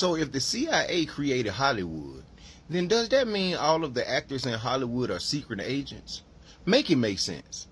So if the CIA created Hollywood, then does that mean all of the actors in Hollywood are secret agents? Make it make sense.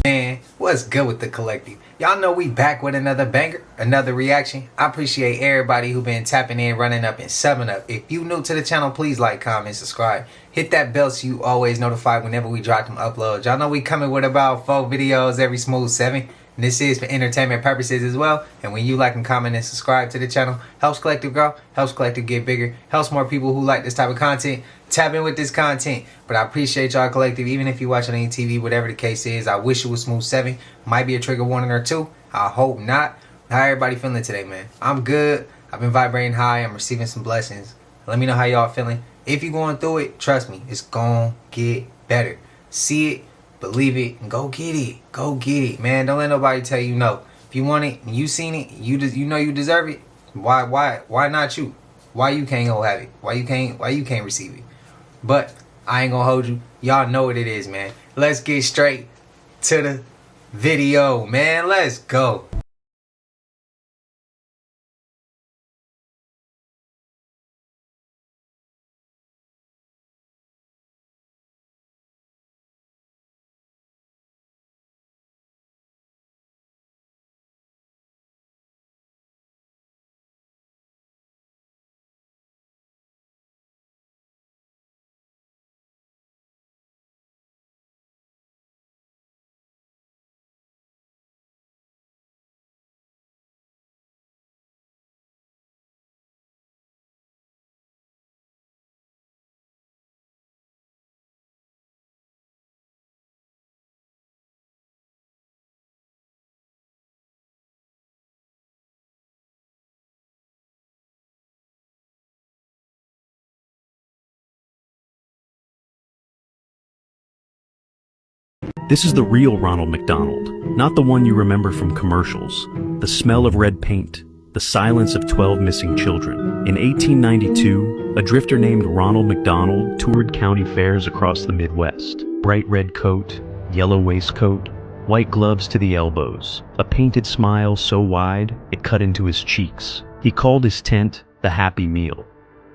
Man, what's good with the collective? Y'all know we back with another banger, another reaction. I appreciate everybody who been tapping in, running up, and subbing up. If you new to the channel, please like, comment, subscribe. Hit that bell so you always notified whenever we drop them uploads. Y'all know we coming with about 4 videos every smooth 7. And this is for entertainment purposes as well. And when you like and comment and subscribe to the channel, helps collective grow, helps collective get bigger, helps more people who like this type of content tap in with this content. But I appreciate y'all collective, even if you watching on TV, whatever the case is. I wish it was smooth 7. Might be a trigger warning or 2. I hope not. How everybody feeling today, man? I'm good. I've been vibrating high. I'm receiving some blessings. Let me know how y'all feeling. If you're going through it, trust me, it's gonna get better. See it, believe it, and go get it. Go get it, man. Don't let nobody tell you no. If you want it and you seen it, you know you deserve it. Why not you? Why you can't go have it? Why you can't receive it? But I ain't gonna hold you. Y'all know what it is, man. Let's get straight to the video, man. Let's go. This is the real Ronald McDonald, not the one you remember from commercials. The smell of red paint, the silence of 12 missing children. In 1892, a drifter named Ronald McDonald toured county fairs across the Midwest. Bright red coat, yellow waistcoat, white gloves to the elbows, a painted smile so wide it cut into his cheeks. He called his tent the Happy Meal.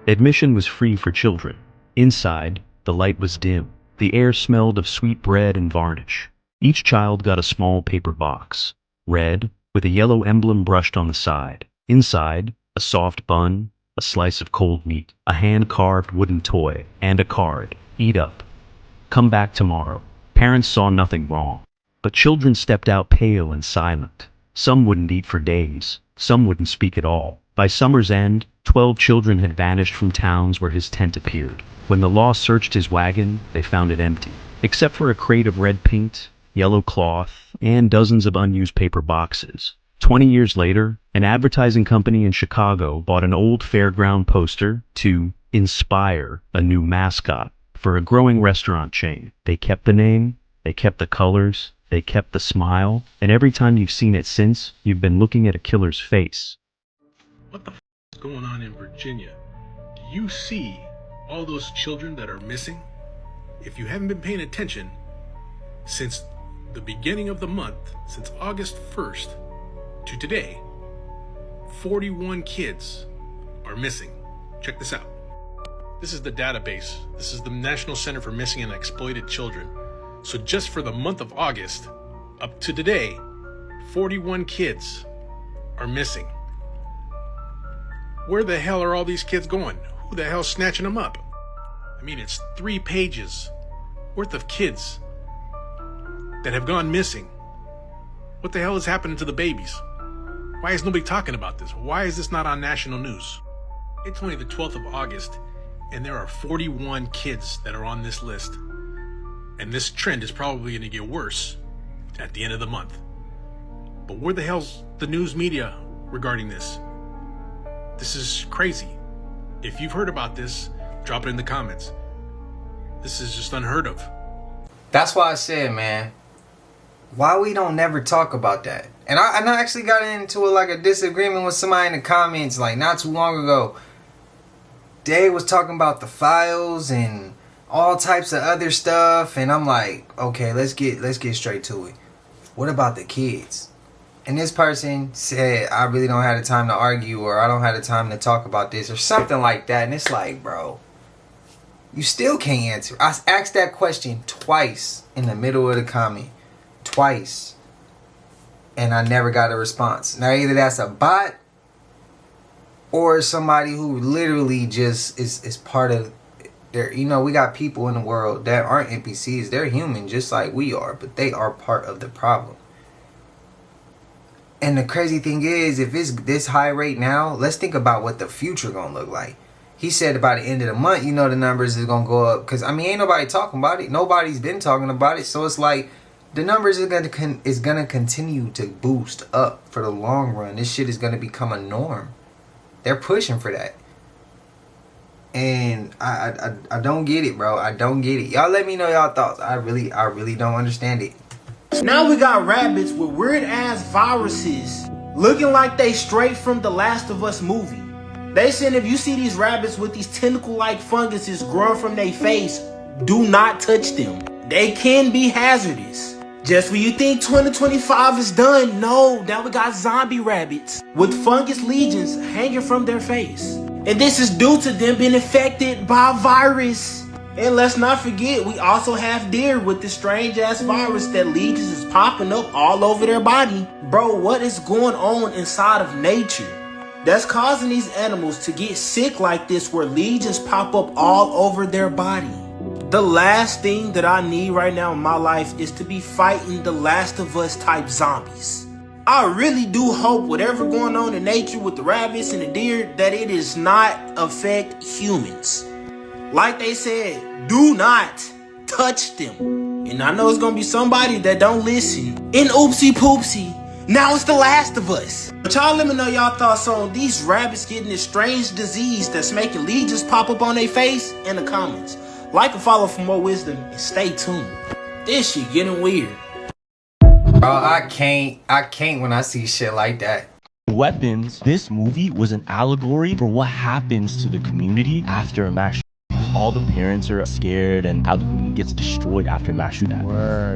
Admission was free for children. Inside, the light was dim. The air smelled of sweet bread and varnish. Each child got a small paper box, red, with a yellow emblem brushed on the side. Inside, a soft bun, a slice of cold meat, a hand-carved wooden toy, and a card. Eat up. Come back tomorrow. Parents saw nothing wrong. But children stepped out pale and silent. Some wouldn't eat for days. Some wouldn't speak at all. By summer's end, 12 children had vanished from towns where his tent appeared. When the law searched his wagon, they found it empty, except for a crate of red paint, yellow cloth, and dozens of unused paper boxes. 20 years later, an advertising company in Chicago bought an old fairground poster to inspire a new mascot for a growing restaurant chain. They kept the name, they kept the colors, they kept the smile, and every time you've seen it since, you've been looking at a killer's face. What the f is going on in Virginia? Do you see all those children that are missing? If you haven't been paying attention, since the beginning of the month, since August 1st to today, 41 kids are missing. Check this out. This is the database. This is the National Center for Missing and Exploited Children. So just for the month of August, up to today, 41 kids are missing. Where the hell are all these kids going? Who the hell's snatching them up? I mean, it's 3 pages worth of kids that have gone missing. What the hell is happening to the babies? Why is nobody talking about this? Why is this not on national news? It's only the 12th of August, and there are 41 kids that are on this list. And this trend is probably going to get worse at the end of the month. But where the hell's the news media regarding this? This is crazy. If you've heard about this, drop it in the comments. This is just unheard of. That's why I said, man, why we don't never talk about that. And I actually got into a disagreement with somebody in the comments not too long ago. They was talking about the files and all types of other stuff, and I'm like, okay, let's get straight to it. What about the kids? And this person said, I really don't have the time to argue, or I don't have the time to talk about this, or something like that. And it's like, bro, you still can't answer. I asked that question twice in the middle of the comment. Twice. And I never got a response. Now, either that's a bot or somebody who literally just is part of their, you know, we got people in the world that aren't NPCs. They're human just like we are, but they are part of the problem. And the crazy thing is, if it's this high rate now, let's think about what the future gonna look like. He said by the end of the month, you know, the numbers is gonna go up. Cause I mean, ain't nobody talking about it. Nobody's been talking about it. So it's like the numbers are gonna continue to boost up for the long run. This shit is gonna become a norm. They're pushing for that. And I don't get it, bro. I don't get it. Y'all let me know y'all thoughts. I really don't understand it. Now we got rabbits with weird ass viruses looking like they straight from the Last of Us movie. They said if you see these rabbits with these tentacle like funguses growing from their face, do not touch them. They can be hazardous. Just when you think 2025 is done, no, now we got zombie rabbits with fungus legions hanging from their face. And this is due to them being infected by a virus. And let's not forget, we also have deer with this strange ass virus that legions is popping up all over their body. Bro, what is going on inside of nature that's causing these animals to get sick like this, where legions pop up all over their body? The last thing that I need right now in my life is to be fighting the Last of Us type zombies. I really do hope whatever going on in nature with the rabbits and the deer, that it does not affect humans. Like they said, do not touch them. And I know it's gonna be somebody that don't listen. And oopsie poopsie, now it's the Last of Us. But y'all let me know y'all thoughts on these rabbits getting this strange disease that's making legions pop up on their face in the comments. Like and follow for more wisdom and stay tuned. This shit getting weird. Bro, I can't when I see shit like that. Weapons. This movie was an allegory for what happens to the community after a mass shooting. All the parents are scared and how the community gets destroyed after a mass shooting.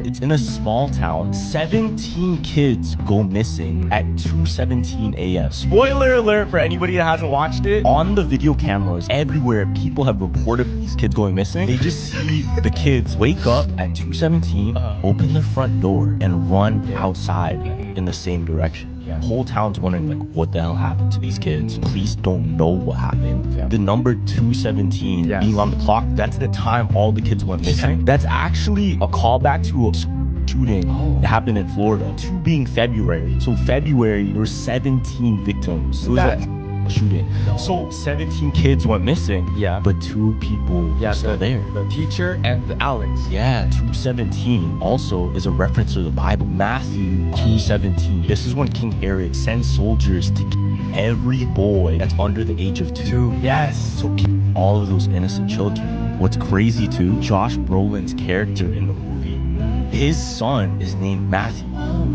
It's in a small town. 17 kids go missing at 2:17 a.m. Spoiler alert for anybody that hasn't watched it. On the video cameras everywhere, people have reported these kids going missing. They just see the kids wake up at 2:17, open their front door, and run outside in the same direction. The whole town's wondering, like, what the hell happened to these kids? Police don't know what happened. The number 217 being on the clock, that's the time all the kids went missing. That's actually a callback to a shooting that happened in Florida. 2 being February. So February, there were 17 victims. It was a shooting. So 17 kids went missing, but 2 people were still there. The teacher and the Alex. 2:17 also is a reference to the Bible. Matthew 2:17. This is when King Herod sends soldiers to kill every boy that's under the age of 2. So kill all of those innocent children. What's crazy too, Josh Brolin's character in the movie, his son is named Matthew.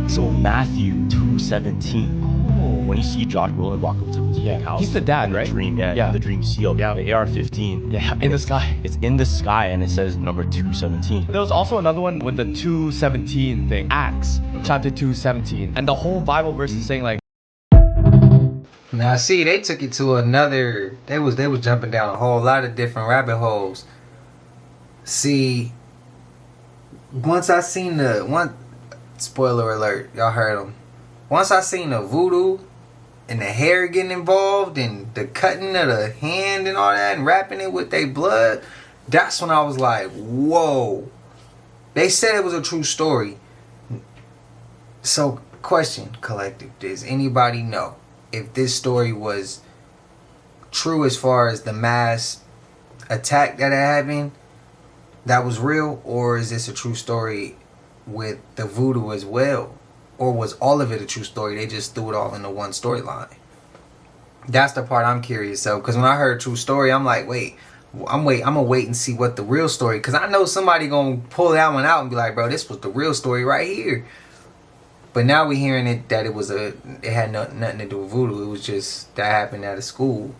So Matthew 2:17. When you see Josh Brolin walk up to his big house, He's the dad, right? The dream, the dream seal, the AR-15. In the sky. It's in the sky and it says number 217. There was also another one with the 2:17 thing. Acts chapter 2:17. And the whole Bible verse is saying like, Now see, they took it to another, they was jumping down a whole lot of different rabbit holes. See, once I seen spoiler alert, y'all heard them. Once I seen the voodoo and the hair getting involved and the cutting of the hand and all that and wrapping it with their blood, that's when I was like, whoa. They said it was a true story. So, question, collective, does anybody know if this story was true as far as the mass attack that had happened, that was real, or is this a true story with the voodoo as well? Or was all of it a true story? They just threw it all into one storyline. That's the part I'm curious of. Because when I heard true story, I'm like, I'm gonna wait and see what the real story. Because I know somebody gonna pull that one out and be like, bro, this was the real story right here. But now we're hearing it that it had nothing to do with voodoo. It was just that happened at a school.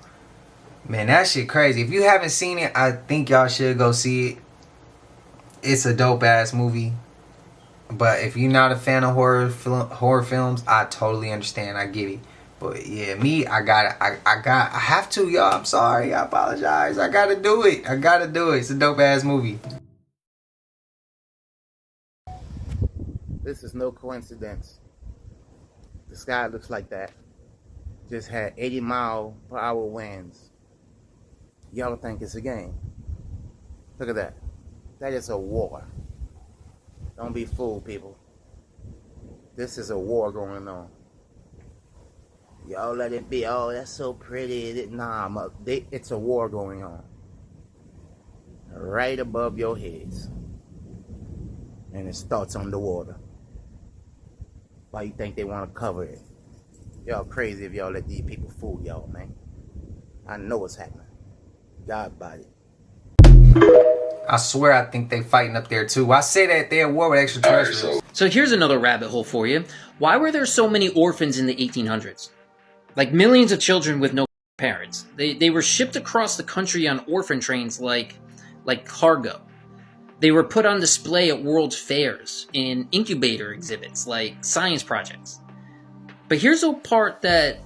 Man, that shit crazy. If you haven't seen it, I think y'all should go see it. It's a dope ass movie. But if you're not a fan of horror films, I totally understand. I get it. But yeah, me, I have to, y'all. I'm sorry. I apologize. I gotta do it. It's a dope ass movie. This is no coincidence. The sky looks like that. Just had 80-mile-per-hour winds. Y'all think it's a game. Look at that. That is a war. Don't be fooled, people. This is a war going on. Y'all let it be. Oh, that's so pretty. Nah, it's a war going on. Right above your heads. And it starts underwater. Why you think they want to cover it? Y'all crazy if y'all let these people fool y'all, man. I know what's happening. God about it. I swear I think they fighting up there too. I say that they're at war with extraterrestrials. So here's another rabbit hole for you. Why were there so many orphans in the 1800s? Like millions of children with no parents. They were shipped across the country on orphan trains like cargo. They were put on display at world fairs in incubator exhibits like science projects. But here's a part that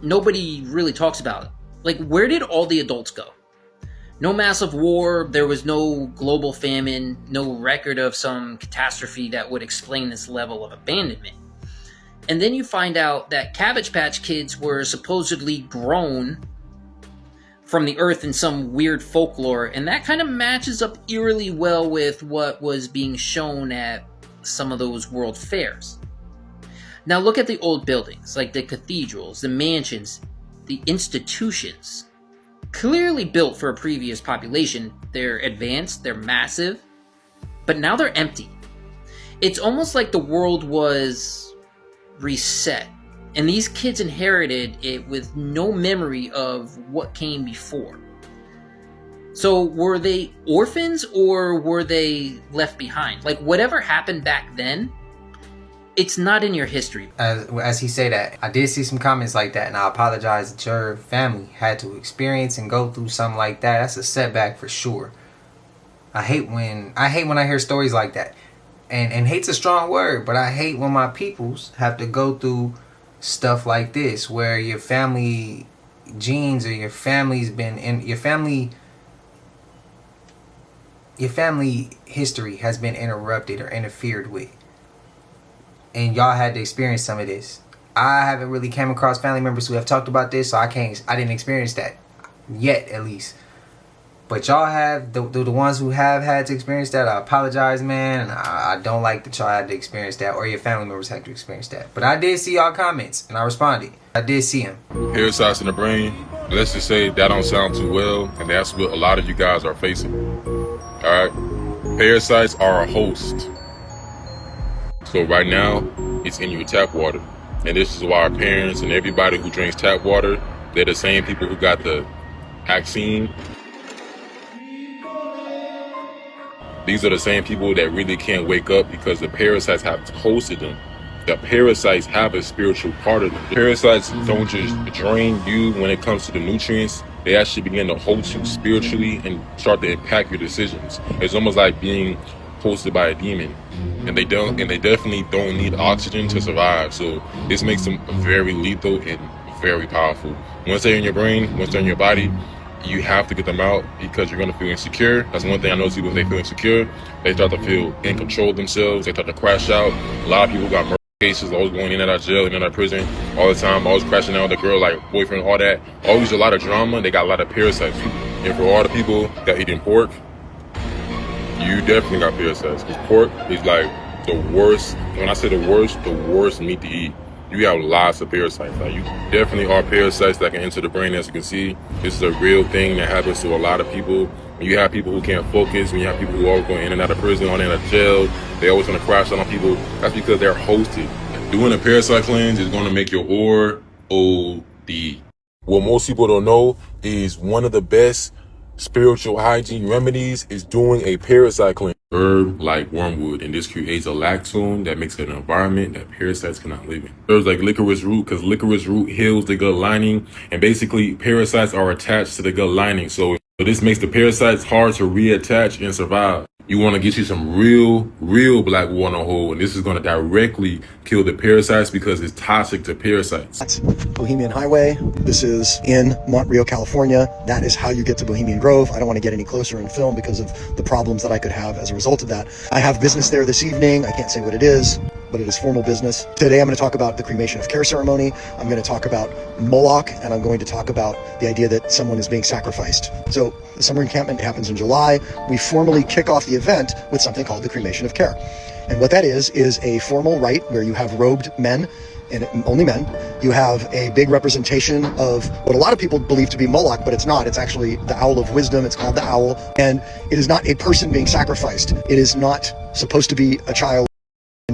nobody really talks about. Like, where did all the adults go? No massive war, there was no global famine, no record of some catastrophe that would explain this level of abandonment. And then you find out that Cabbage Patch Kids were supposedly grown from the earth in some weird folklore, and that kind of matches up eerily well with what was being shown at some of those world fairs. Now look at the old buildings, like the cathedrals, the mansions, the institutions. Clearly built for a previous population. They're advanced, they're massive, but now they're empty. It's almost like the world was reset, and these kids inherited it with no memory of what came before. So were they orphans or were they left behind? Like, whatever happened back then, it's not in your history. As he say that, I did see some comments like that, and I apologize that your family had to experience and go through something like that. That's a setback for sure. I hate when I hear stories like that. And hate's a strong word, but I hate when my peoples have to go through stuff like this, where your family genes or your family's been in your family history has been interrupted or interfered with. And y'all had to experience some of this. I haven't really came across family members who have talked about this, so I didn't experience that yet, at least. But y'all have, the ones who have had to experience that, I apologize, man. And I don't like that y'all had to experience that, or your family members had to experience that. But I did see y'all comments, and I responded. I did see them. Parasites in the brain, let's just say that don't sound too well, and that's what a lot of you guys are facing. Alright? Parasites are a host. So right now, it's in your tap water. And this is why our parents and everybody who drinks tap water, they're the same people who got the vaccine. These are the same people that really can't wake up because the parasites have hosted them. The parasites have a spiritual part of them. The parasites don't just drain you when it comes to the nutrients. They actually begin to host you spiritually and start to impact your decisions. It's almost like being hosted by a demon. And they definitely don't need oxygen to survive. So this makes them very lethal and very powerful. Once they're in your brain, once they're in your body, you have to get them out because you're going to feel insecure. That's one thing I notice people, if they feel insecure, they start to feel in control of themselves. They start to crash out. A lot of people got murder cases, always going in and out of jail, in and out of prison all the time, always crashing out with a girl, like boyfriend, all that. Always a lot of drama. They got a lot of parasites. And for all the people that eating pork, you definitely got parasites. Because pork is like the worst. When I say the worst meat to eat. You have lots of parasites. Like, you definitely are parasites that can enter the brain. As you can see, this is a real thing that happens to a lot of people. When you have people who can't focus, when you have people who are going in and out of prison, or in and out of jail, they always want to crash out on people. That's because they're hosted. Doing a parasite cleanse is going to make your aura OD. What most people don't know is one of the best spiritual hygiene remedies is doing a parasite cleanse. Herb like wormwood, and this creates a lactone that makes an environment that parasites cannot live in. Herbs like licorice root, because licorice root heals the gut lining, and basically parasites are attached to the gut lining. So if But this makes the parasites hard to reattach and survive. You want to get you some real black water hole, and this is going to directly kill the parasites because it's toxic to parasites. That's Bohemian Highway. This is in Montreal, California. That is how you get to Bohemian Grove. I don't want to get any closer in film because of the problems that I could have as a result of that. I have business there this evening. I can't say what it is, but it is formal business. Today I'm going to talk about the cremation of care ceremony. I'm going to talk about Moloch, and I'm going to talk about the idea that someone is being sacrificed. So the summer encampment happens in July. We formally kick off the event with something called the cremation of care. And what that is a formal rite where you have robed men, and only men. You have a big representation of what a lot of people believe to be Moloch, but it's not. It's actually the owl of wisdom. It's called the owl. And it is not a person being sacrificed. It is not supposed to be a child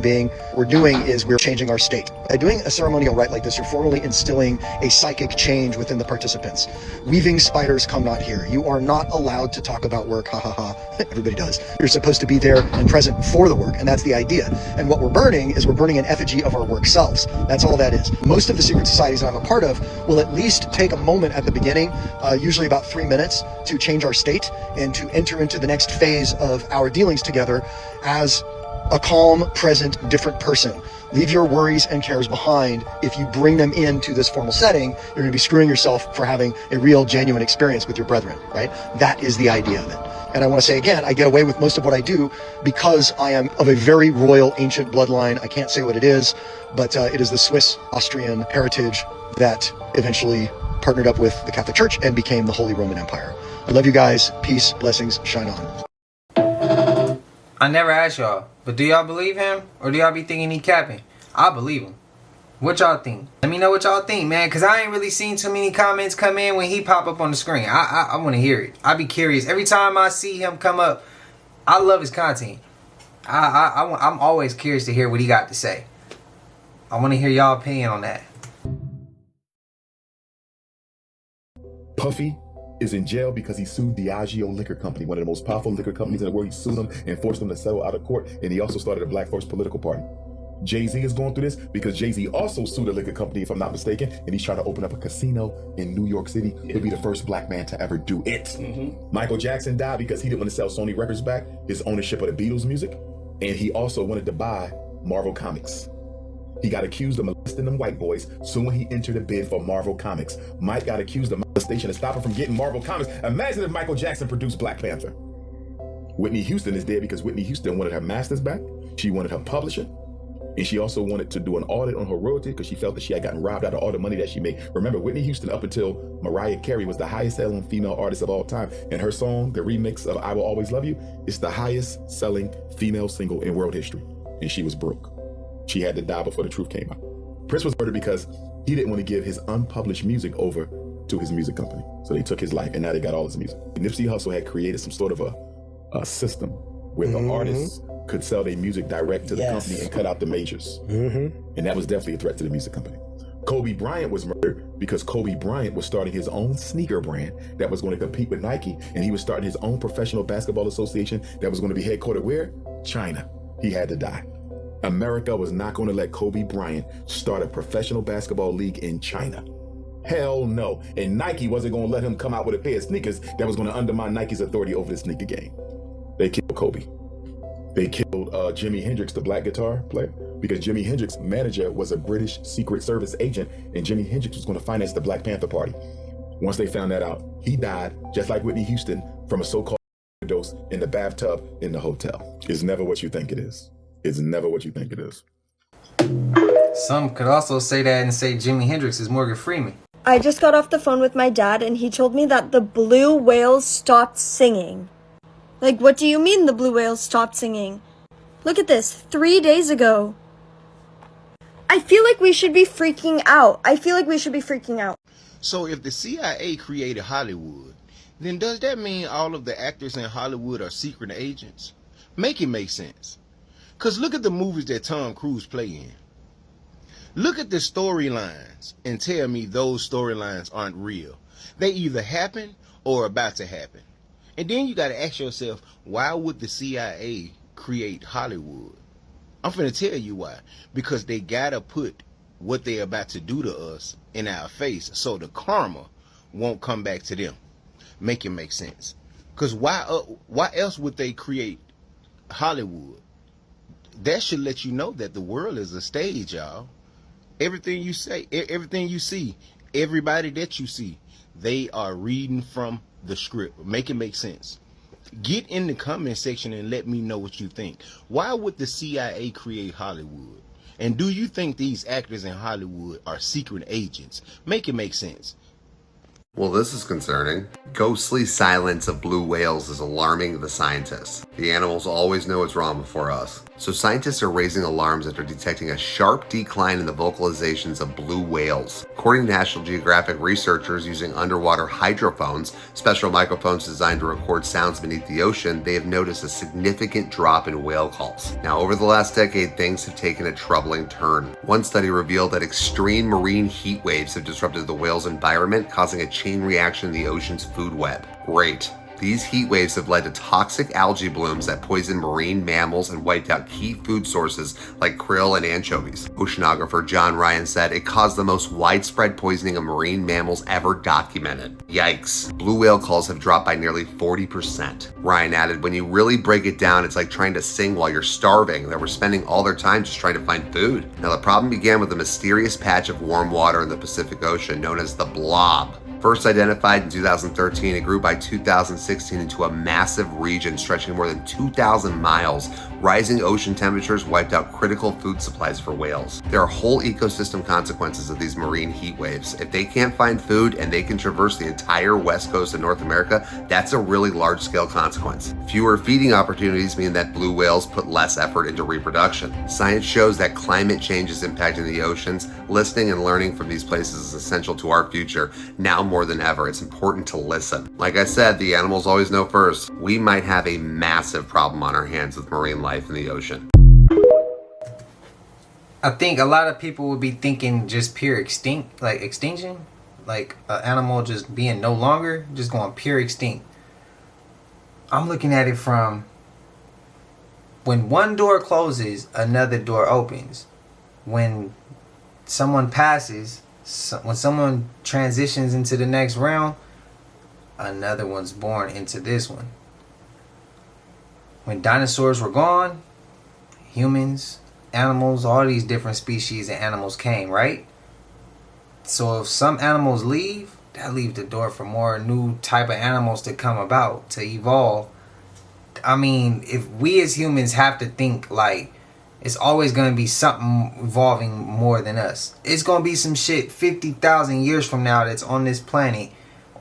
being. What we're doing is we're changing our state. By doing a ceremonial rite like this, you're formally instilling a psychic change within the participants. Weaving spiders come not here. You are not allowed to talk about work, ha ha ha. Everybody does. You're supposed to be there and present for the work, and that's the idea. And what we're burning is we're burning an effigy of our work selves. That's all that is. Most of the secret societies that I'm a part of will at least take a moment at the beginning, usually about 3 minutes, to change our state and to enter into the next phase of our dealings together as a calm, present, different person. Leave your worries and cares behind. If you bring them into this formal setting, you're going to be screwing yourself for having a real, genuine experience with your brethren, right? That is the idea of it. And I want to say again, I get away with most of what I do because I am of a very royal, ancient bloodline. I can't say what it is, but it is the Swiss-Austrian heritage that eventually partnered up with the Catholic Church and became the Holy Roman Empire. I love you guys. Peace, blessings, shine on. I never asked y'all, but do y'all believe him? Or do y'all be thinking he capping? I believe him. What y'all think? Let me know what y'all think, man, because I ain't really seen too many comments come in when he pop up on the screen. I want to hear it. I be curious. Every time I see him come up, I love his content. I'm always curious to hear what he got to say. I want to hear y'all opinion on that. Puffy is in jail because he sued Diageo Liquor Company, one of the most powerful liquor companies in the world. He sued them and forced them to settle out of court, and he also started a Black First political party. Jay-Z is going through this because Jay-Z also sued a liquor company, if I'm not mistaken, and he's trying to open up a casino in New York City. He'll be the first black man to ever do it. Michael Jackson died because he didn't want to sell Sony Records back, his ownership of the Beatles music, and he also wanted to buy Marvel Comics. He got accused of molesting them white boys soon when he entered a bid for Marvel Comics. Mike got accused of molestation to stop him from getting Marvel Comics. Imagine if Michael Jackson produced Black Panther. Whitney Houston is dead because Whitney Houston wanted her masters back. She wanted her publisher. And she also wanted to do an audit on her royalty because she felt that she had gotten robbed out of all the money that she made. Remember, Whitney Houston, up until Mariah Carey, was the highest selling female artist of all time. And her song, the remix of I Will Always Love You, is the highest selling female single in world history. And she was broke. She had to die before the truth came out. Prince was murdered because he didn't want to give his unpublished music over to his music company. So they took his life, and now they got all his music. Nipsey Hussle had created some sort of a system where the artists could sell their music direct to the company and cut out the majors. And that was definitely a threat to the music company. Kobe Bryant was murdered because Kobe Bryant was starting his own sneaker brand that was going to compete with Nike, and he was starting his own professional basketball association that was going to be headquartered where? China. He had to die. America was not going to let Kobe Bryant start a professional basketball league in China. Hell no. And Nike wasn't going to let him come out with a pair of sneakers that was going to undermine Nike's authority over the sneaker game. They killed Kobe. They killed Jimi Hendrix, the black guitar player, because Jimi Hendrix's manager was a British Secret Service agent, and Jimi Hendrix was going to finance the Black Panther Party. Once they found that out, he died, just like Whitney Houston, from a so-called overdose in the bathtub in the hotel. It's never what you think it is. It's never what you think it is. Some could also say that and say Jimi Hendrix is Morgan Freeman. I just got off the phone with my dad and he told me that the blue whales stopped singing. Like, what do you mean the blue whales stopped singing? Look at this, 3 days ago. I feel like we should be freaking out. So if the CIA created Hollywood, then does that mean all of the actors in Hollywood are secret agents? Make it make sense. Because look at the movies that Tom Cruise play in. Look at the storylines and tell me those storylines aren't real. They either happen or are about to happen. And then you got to ask yourself, why would the CIA create Hollywood? I'm finna tell you why. Because they got to put what they're about to do to us in our face so the karma won't come back to them. Make it make sense. Because why else would they create Hollywood? That should let you know that the world is a stage, y'all. Everything you say, everything you see, everybody that you see, they are reading from the script. Make it make sense. Get in the comment section and let me know what you think. Why would the CIA create Hollywood? And do you think these actors in Hollywood are secret agents? Make it make sense. Well, this is concerning. Ghostly silence of blue whales is alarming the scientists. The animals always know what's wrong before us. So scientists are raising alarms after detecting a sharp decline in the vocalizations of blue whales. According to National Geographic researchers using underwater hydrophones, special microphones designed to record sounds beneath the ocean, they have noticed a significant drop in whale calls. Now, over the last decade, things have taken a troubling turn. One study revealed that extreme marine heat waves have disrupted the whale's environment, causing a chain reaction in the ocean's food web. Great. These heat waves have led to toxic algae blooms that poison marine mammals and wiped out key food sources like krill and anchovies. Oceanographer John Ryan said it caused the most widespread poisoning of marine mammals ever documented. Yikes. Blue whale calls have dropped by nearly 40%. Ryan added, when you really break it down, it's like trying to sing while you're starving. They were spending all their time just trying to find food. Now, the problem began with a mysterious patch of warm water in the Pacific Ocean known as the blob. First identified in 2013, it grew by 2016 into a massive region stretching more than 2,000 miles. Rising ocean temperatures wiped out critical food supplies for whales. There are whole ecosystem consequences of these marine heat waves. If they can't find food and they can traverse the entire west coast of North America, that's a really large-scale consequence. Fewer feeding opportunities mean that blue whales put less effort into reproduction. Science shows that climate change is impacting the oceans. Listening and learning from these places is essential to our future. Now more than ever, it's important to listen. Like I said, the animals always know first. We might have a massive problem on our hands with marine life in the ocean. I think a lot of people would be thinking just pure extinction, like an animal just being no longer, just going pure extinct. I'm looking at it from when one door closes, another door opens. When someone passes, when someone transitions into the next realm, another one's born into this one. When dinosaurs were gone, humans, animals, all these different species and animals came, right? So if some animals leave, that leaves the door for more new type of animals to come about, to evolve. I mean, if we as humans have to think like, it's always going to be something evolving more than us. It's going to be some shit 50,000 years from now that's on this planet,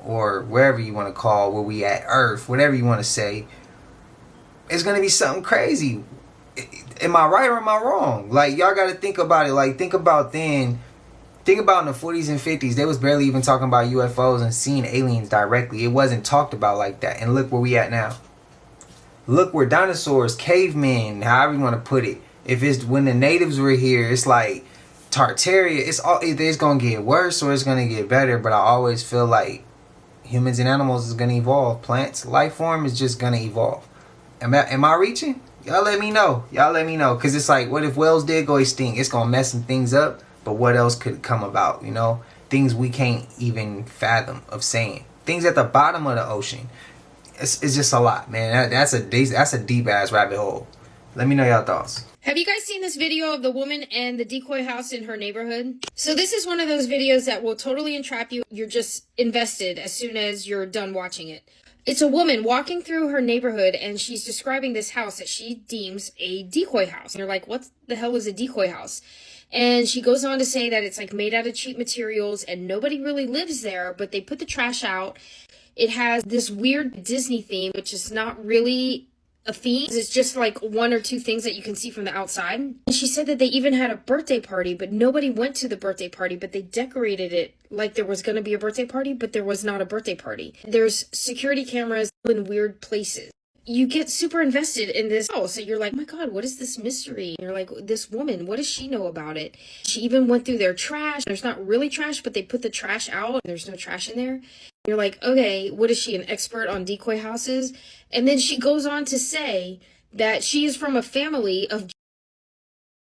or wherever you want to call where we at, Earth, whatever you want to say. It's going to be something crazy. Am I right or am I wrong? Like, y'all got to think about it. Like, think about then. Think about in the 40s and 50s. They was barely even talking about UFOs and seeing aliens directly. It wasn't talked about like that. And look where we at now. Look where dinosaurs, cavemen, however you want to put it. If it's when the natives were here, it's like Tartaria. It's all either it's gonna get worse or it's gonna get better. But I always feel like humans and animals is gonna evolve. Plants, life form is just gonna evolve. Am I reaching? Y'all let me know. Y'all let me know. Cause it's like, what if whales did go extinct? It's gonna mess some things up. But what else could come about? You know, things we can't even fathom of saying. Things at the bottom of the ocean. It's just a lot, man. That's a deep ass rabbit hole. Let me know y'all thoughts. Have you guys seen this video of the woman and the decoy house in her neighborhood? So this is one of those videos that will totally entrap you. You're just invested as soon as you're done watching it. It's a woman walking through her neighborhood and she's describing this house that she deems a decoy house. And you're like, what the hell is a decoy house? And she goes on to say that it's like made out of cheap materials and nobody really lives there, but they put the trash out. It has this weird Disney theme, which is not really a theme. It's just like one or two things that you can see from the outside. And she said that they even had a birthday party, but nobody went to the birthday party, but they decorated it like there was going to be a birthday party, but there was not a birthday party. There's security cameras in weird places. You get super invested in this house. So you're like, oh my God, what is this mystery? And you're like, this woman, what does she know about it? She even went through their trash. There's not really trash, but they put the trash out. There's no trash in there. You're like, okay, what is she, an expert on decoy houses? And then she goes on to say that she is from a family of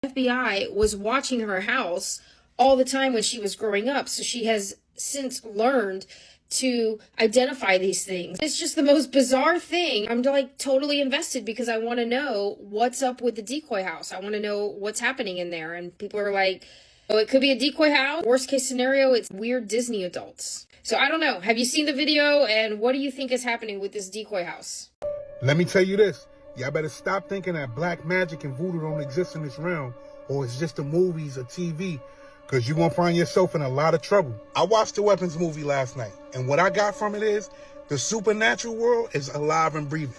FBI was watching her house all the time when she was growing up. So she has since learned to identify these things. It's just the most bizarre thing. I'm like totally invested because I want to know what's up with the Decoy house. I want to know what's happening in there. And people are like, oh, it could be a decoy house. Worst case scenario, it's weird Disney adults. So I don't know. Have you seen the video, and what do you think is happening with this decoy house? Let me tell you this. Y'all better stop thinking that black magic and voodoo don't exist in this realm, or it's just the movies or TV, because you're going to find yourself in a lot of trouble. I watched the Weapons movie last night, and what I got from it is the supernatural world is alive and breathing.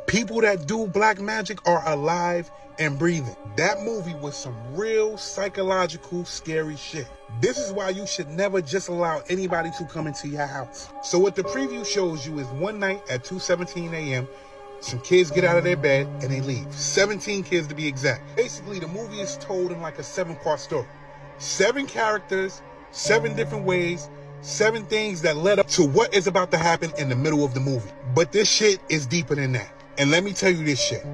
People that do black magic are alive and breathing. That movie was some real psychological, scary shit. This is why you should never just allow anybody to come into your house. So what the preview shows you is one night at 2:17 a.m., some kids get out of their bed and they leave. 17 kids to be exact. Basically, the movie is told in like a 7-part story. 7 characters, 7 different ways, 7 things that led up to what is about to happen in the middle of the movie. But this shit is deeper than that. And let me tell you this shit.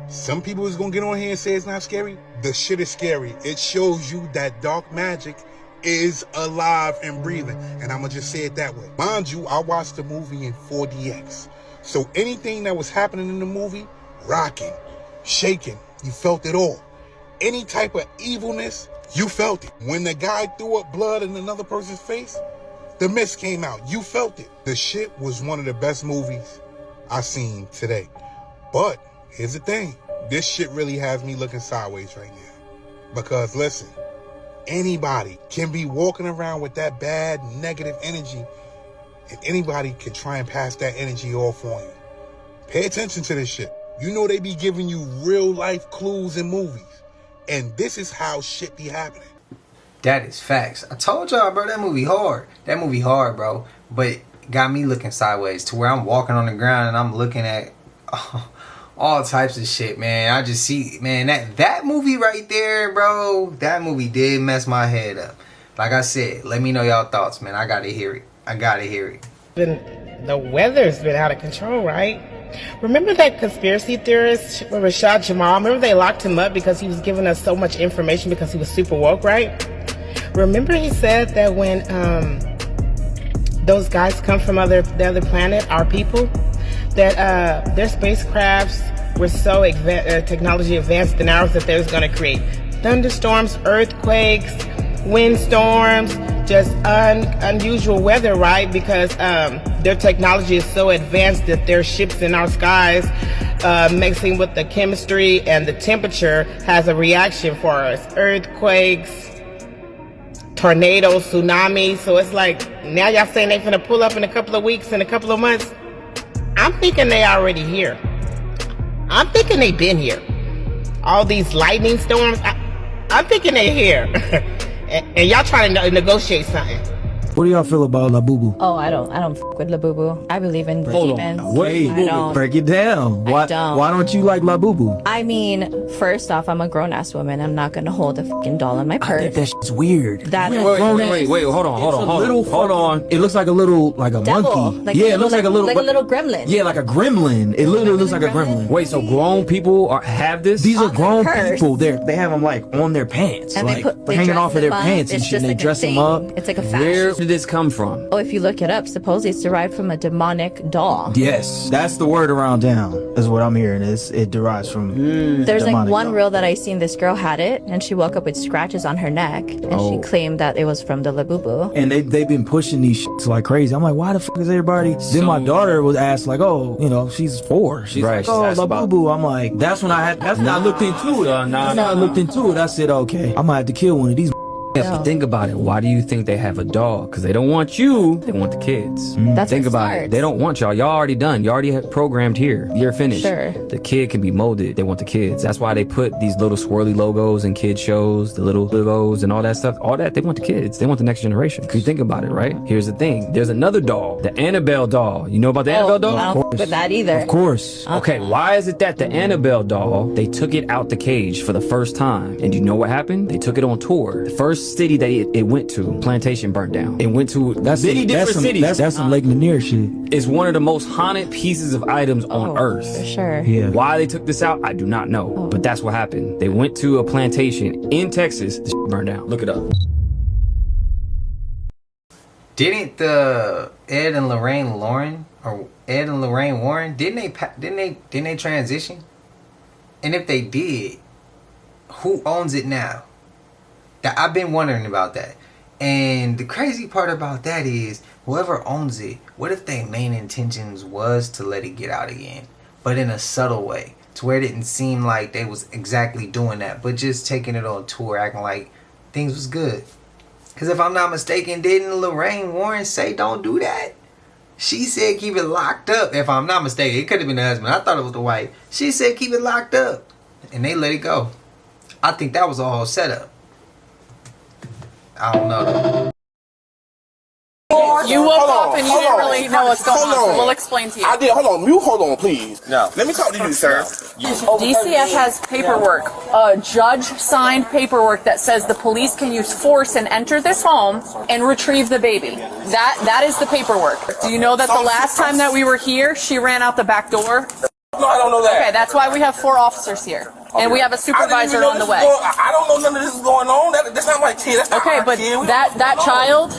Some people is gonna get on here and say it's not scary. The shit is scary. It shows you that dark magic is alive and breathing. And I'm gonna just say it that way. Mind you, I watched the movie in 4DX. So anything that was happening in the movie, rocking, shaking, you felt it all. Any type of evilness, you felt it. When the guy threw up blood in another person's face, the mist came out. You felt it. The shit was one of the best movies I seen today. But here's the thing. This shit really has me looking sideways right now. Because listen, anybody can be walking around with that bad, negative energy, and anybody can try and pass that energy off on you. Pay attention to this shit. You know they be giving you real life clues in movies. And this is how shit be happening. That is facts. I told y'all, bro, that movie hard. That movie hard, bro. But got me looking sideways to where I'm walking on the ground and I'm looking at all types of shit, man. I just see, man, that movie right there, bro, that movie did mess my head up. Like I said, let me know y'all thoughts, man. I gotta hear it. I gotta hear it. The weather's been out of control, right? Remember that conspiracy theorist, Rashad Jamal? Remember they locked him up because he was giving us so much information because he was super woke, right? Remember he said that when those guys come from the other planet, our people, that their spacecrafts were so technology advanced in ours that they was going to create thunderstorms, earthquakes, windstorms, just unusual weather, right? Because their technology is so advanced that their ships in our skies, mixing with the chemistry and the temperature, has a reaction for us. Earthquakes, tornadoes, tsunamis. So it's like, now y'all saying they finna pull up in a couple of weeks, in a couple of months. I'm thinking they already here. I'm thinking they been here. All these lightning storms, I'm thinking they here. And y'all trying to negotiate something. What do y'all feel about La Boo Boo? Oh, I don't f with La Boo Boo. I believe in demons. Wait, break it down. Why don't you like La Boo Boo? I mean, first off, I'm a grown-ass woman. I'm not gonna hold a fucking doll in my purse. I think that shit's weird. Wait, hold on. It looks like a little, like a Devil. monkey. Like it looks like a little gremlin. Yeah, like a gremlin. It literally looks like a gremlin. Wait, so grown people have this? These are grown people. They have them like on their pants, and like they hanging off of their up. pants and It's shit. And they just dress like a them up. thing. It's like a fashion. Where did this come from? Oh, if you look it up, supposedly it's derived from a demonic doll. Yes, that's the word around town, is what I'm hearing. It derives from There's like one doll. reel that I seen. This girl had it, and she woke up with scratches on her neck, and she claimed that it was from the La Boo Boo. And they've been pushing these shits like crazy. I'm like, why the fuck is everybody? Then my daughter was asked like, oh, you know, she's 4. She's Right, like, she's oh, asked La about- Boo Boo. I'm like, that's when I looked into it. I looked into it. I said, okay, I might have to kill one of these. Yeah, think about it. Why do you think they have a dog? Because they don't want you. They want the kids. That's Think what about starts. it. They don't want y'all. Y'all already done. You already have programmed here. You're finished. Sure. The kid can be molded. They want the kids. That's why they put these little swirly logos in kid shows, the little logos and all that stuff. All that, they want the kids. They want the next generation. Because you think about it, right? Here's the thing. There's another doll, the Annabelle doll. You know about the Annabelle doll? I don't f with that either. Of course. Okay, why is it that the Annabelle doll, they took it out the cage for the first time? And you know what happened? They took it on tour. The first city that it went to, Plantation burned down. It went to many different cities. That's some Lake Lanier shit. It's one of the most haunted pieces of items on earth. For sure. Yeah. Why they took this out, I do not know. But that's what happened. They went to a plantation in Texas. The shit burned down. Look it up. Didn't the Ed and Lorraine Warren didn't they transition? And if they did, who owns it now? I've been wondering about that. And the crazy part about that is, whoever owns it, what if their main intentions was to let it get out again, but in a subtle way, to where it didn't seem like they was exactly doing that, but just taking it on tour, acting like things was good. Because if I'm not mistaken, didn't Lorraine Warren say don't do that? She said keep it locked up. If I'm not mistaken, it could have been the husband. I thought it was the wife. She said keep it locked up, and they let it go. I think that was a whole setup. I don't know though. You woke up and you didn't really know what's going on, so we'll explain to you. I did. Hold on, please. No. Let me talk to you, sir. DCF has paperwork, a judge-signed paperwork that says the police can use force and enter this home and retrieve the baby. That is the paperwork. Do you know that the last time that we were here, she ran out the back door? No, I don't know that. Okay, that's why we have 4 officers here. And we have a supervisor on the way. I don't know none of this is going on. That's not my kid. That's not okay, our but kid. that child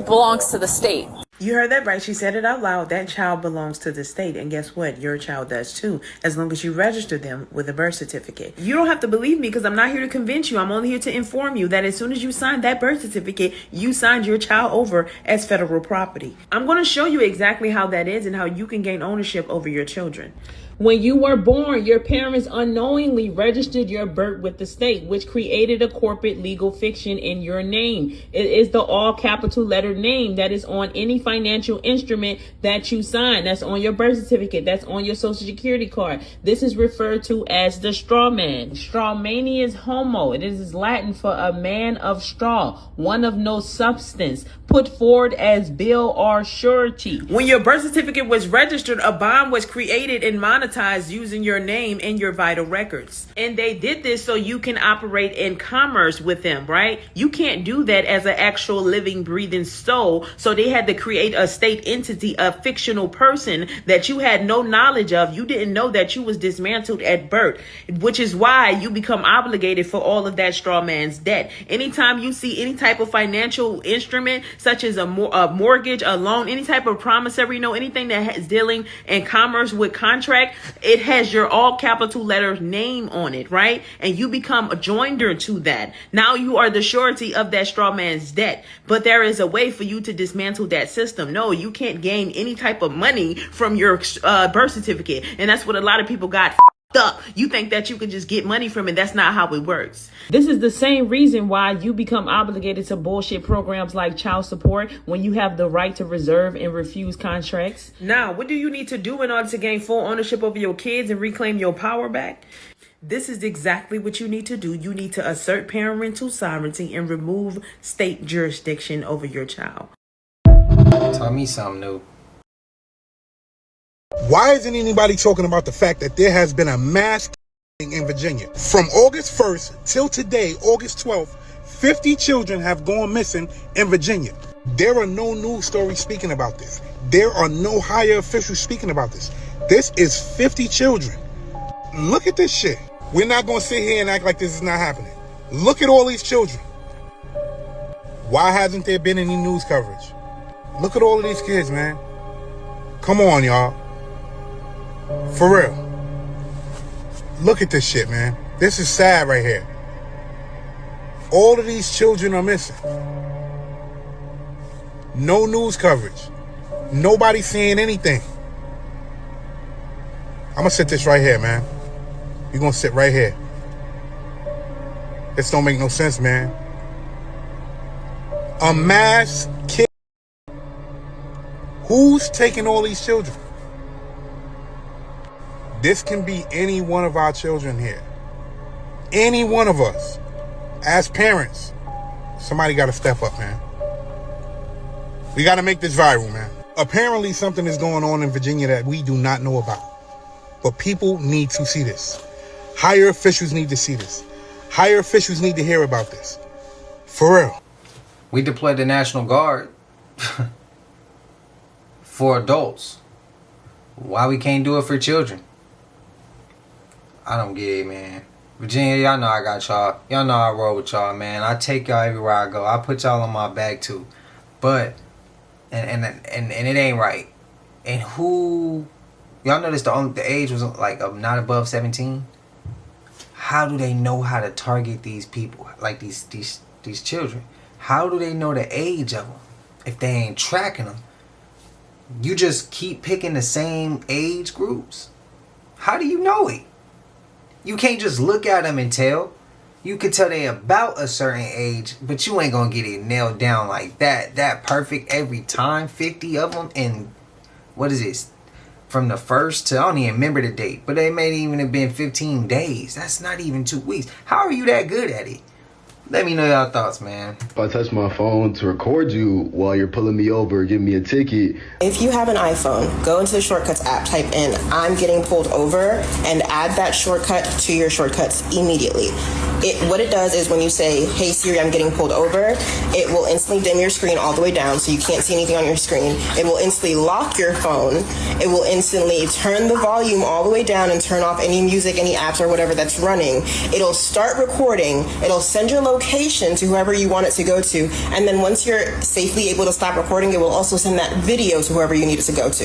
belongs to the state. You heard that right. She said it out loud. That child belongs to the state. And guess what? Your child does too, as long as you register them with a birth certificate. You don't have to believe me because I'm not here to convince you. I'm only here to inform you that as soon as you signed that birth certificate, you signed your child over as federal property. I'm going to show you exactly how that is and how you can gain ownership over your children. When you were born, your parents unknowingly registered your birth with the state, which created a corporate legal fiction in your name. It is the all capital letter name that is on any financial instrument that you sign. That's on your birth certificate. That's on your social security card. This is referred to as the straw man. Strawmanius homo. It is Latin for a man of straw, one of no substance, put forward as bill or surety. When your birth certificate was registered, a bond was created and monetized using your name and your vital records. And they did this so you can operate in commerce with them, right? You can't do that as an actual living, breathing soul. So they had to create a state entity, a fictional person that you had no knowledge of. You didn't know that you was dismantled at birth, which is why you become obligated for all of that straw man's debt. Anytime you see any type of financial instrument, such as a mortgage, a loan, any type of promissory note, anything that is dealing in commerce with contract, it has your all capital letter name on it, right? And you become a joinder to that. Now you are the surety of that straw man's debt. But there is a way for you to dismantle that system. No, you can't gain any type of money from your birth certificate. And that's what a lot of people got up. You think that you can just get money from it. That's not how it works. This is the same reason why you become obligated to bullshit programs like child support when you have the right to reserve and refuse contracts. Now, what do you need to do in order to gain full ownership over your kids and reclaim your power back? This is exactly what you need to do. You need to assert parental sovereignty and remove state jurisdiction over your child. Tell me something new. Why isn't anybody talking about the fact that there has been a mass in Virginia? From August 1st till today, August 12th, 50 children have gone missing in Virginia. There are no news stories speaking about this. There are no higher officials speaking about this. This is 50 children. Look at this shit. We're not going to sit here and act like this is not happening. Look at all these children. Why hasn't there been any news coverage? Look at all of these kids, man. Come on, y'all. For real. Look at this shit, man. This is sad right here. All of these children are missing. No news coverage. Nobody saying anything. I'm gonna sit this right here, man. You're gonna sit right here. This don't make no sense, man. A mass kid. Who's taking all these children? This can be any one of our children here. Any one of us. As parents, somebody got to step up, man. We got to make this viral, man. Apparently something is going on in Virginia that we do not know about. But people need to see this. Higher officials need to see this. Higher officials need to hear about this. For real. We deployed the National Guard for adults. Why we can't do it for children? I don't get it, man. Virginia, y'all know I got y'all. Y'all know I roll with y'all, man. I take y'all everywhere I go. I put y'all on my back, too. But and it ain't right. And who, y'all notice the age was like not above 17. How do they know how to target these people, like these children? How do they know the age of them if they ain't tracking them? You just keep picking the same age groups. How do you know it? You can't just look at them and tell. You could tell they about a certain age, but you ain't gonna get it nailed down like that. That perfect every time. 50 of them, and what is this? From the first to, I don't even remember the date, but it may even have been 15 days. That's not even 2 weeks. How are you that good at it? Let me know y'all thoughts, man. If I touch my phone to record you while you're pulling me over, give me a ticket. If you have an iPhone, go into the Shortcuts app, type in "I'm getting pulled over," and add that shortcut to your shortcuts immediately. What it does is when you say, "Hey Siri, I'm getting pulled over," it will instantly dim your screen all the way down so you can't see anything on your screen. It will instantly lock your phone. It will instantly turn the volume all the way down and turn off any music, any apps or whatever that's running. It'll start recording. It'll send your location to whoever you want it to go to. And then once you're safely able to stop recording, it will also send that video to whoever you need it to go to.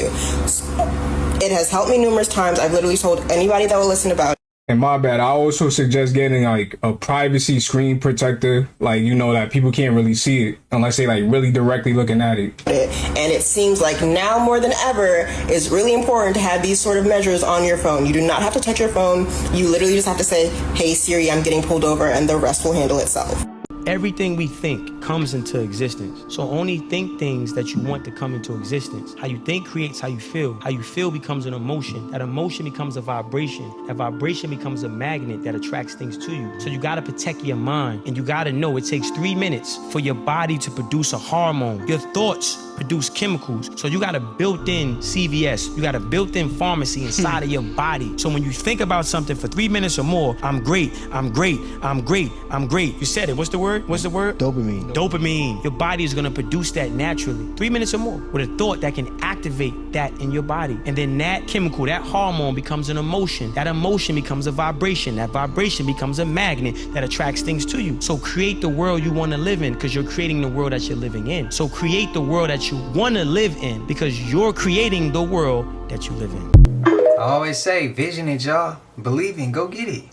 It has helped me numerous times. I've literally told anybody that will listen about it. And my bad, I also suggest getting like a privacy screen protector, like, you know, that people can't really see it unless they like really directly looking at it. And it seems like now more than ever it's really important to have these sort of measures on your phone. You do not have to touch your phone. You literally just have to say, "Hey Siri, I'm getting pulled over," and the rest will handle itself. Everything we think comes into existence. So only think things that you want to come into existence. How you think creates how you feel. How you feel becomes an emotion. That emotion becomes a vibration. That vibration becomes a magnet that attracts things to you. So you gotta protect your mind. And you gotta know it takes 3 minutes for your body to produce a hormone. Your thoughts produce chemicals. So you got a built-in CVS. You got a built-in pharmacy inside of your body. So when you think about something for 3 minutes or more, I'm great, I'm great, I'm great, I'm great. You said it. What's the word? What's the word? Dopamine. Dopamine. Your body is gonna produce that naturally. 3 minutes or more with a thought that can activate that in your body. And then that chemical, that hormone becomes an emotion. That emotion becomes a vibration. That vibration becomes a magnet that attracts things to you. So create the world you wanna live in because you're creating the world that you're living in. So create the world that you wanna live in because you're creating the world that you live in. I always say, vision it, y'all. Believe in, go get it.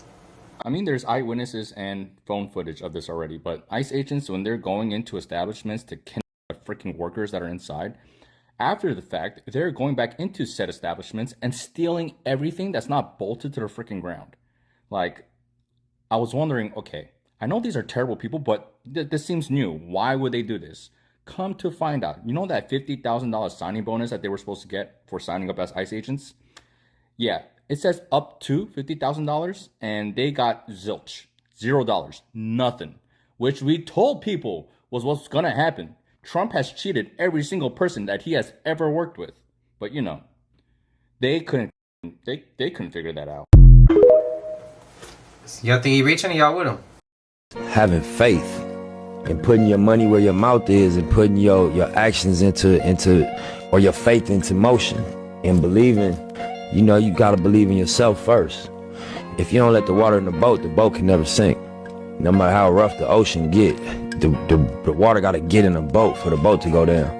I mean, there's eyewitnesses and phone footage of this already, but ICE agents, when they're going into establishments to kidnap the freaking workers that are inside, after the fact, they're going back into said establishments and stealing everything that's not bolted to the freaking ground. Like, I was wondering, okay, I know these are terrible people, but this seems new. Why would they do this? Come to find out, you know that $50,000 signing bonus that they were supposed to get for signing up as ICE agents? Yeah. It says up to $50,000 and they got zilch, $0, nothing, which we told people was what's going to happen. Trump has cheated every single person that he has ever worked with. But you know, they couldn't figure that out. Y'all think he reaching or y'all with him? Having faith and putting your money where your mouth is and putting your actions into or your faith into motion and believing. You know, you gotta believe in yourself first. If you don't let the water in the boat can never sink. No matter how rough the ocean get, the water gotta get in the boat for the boat to go down.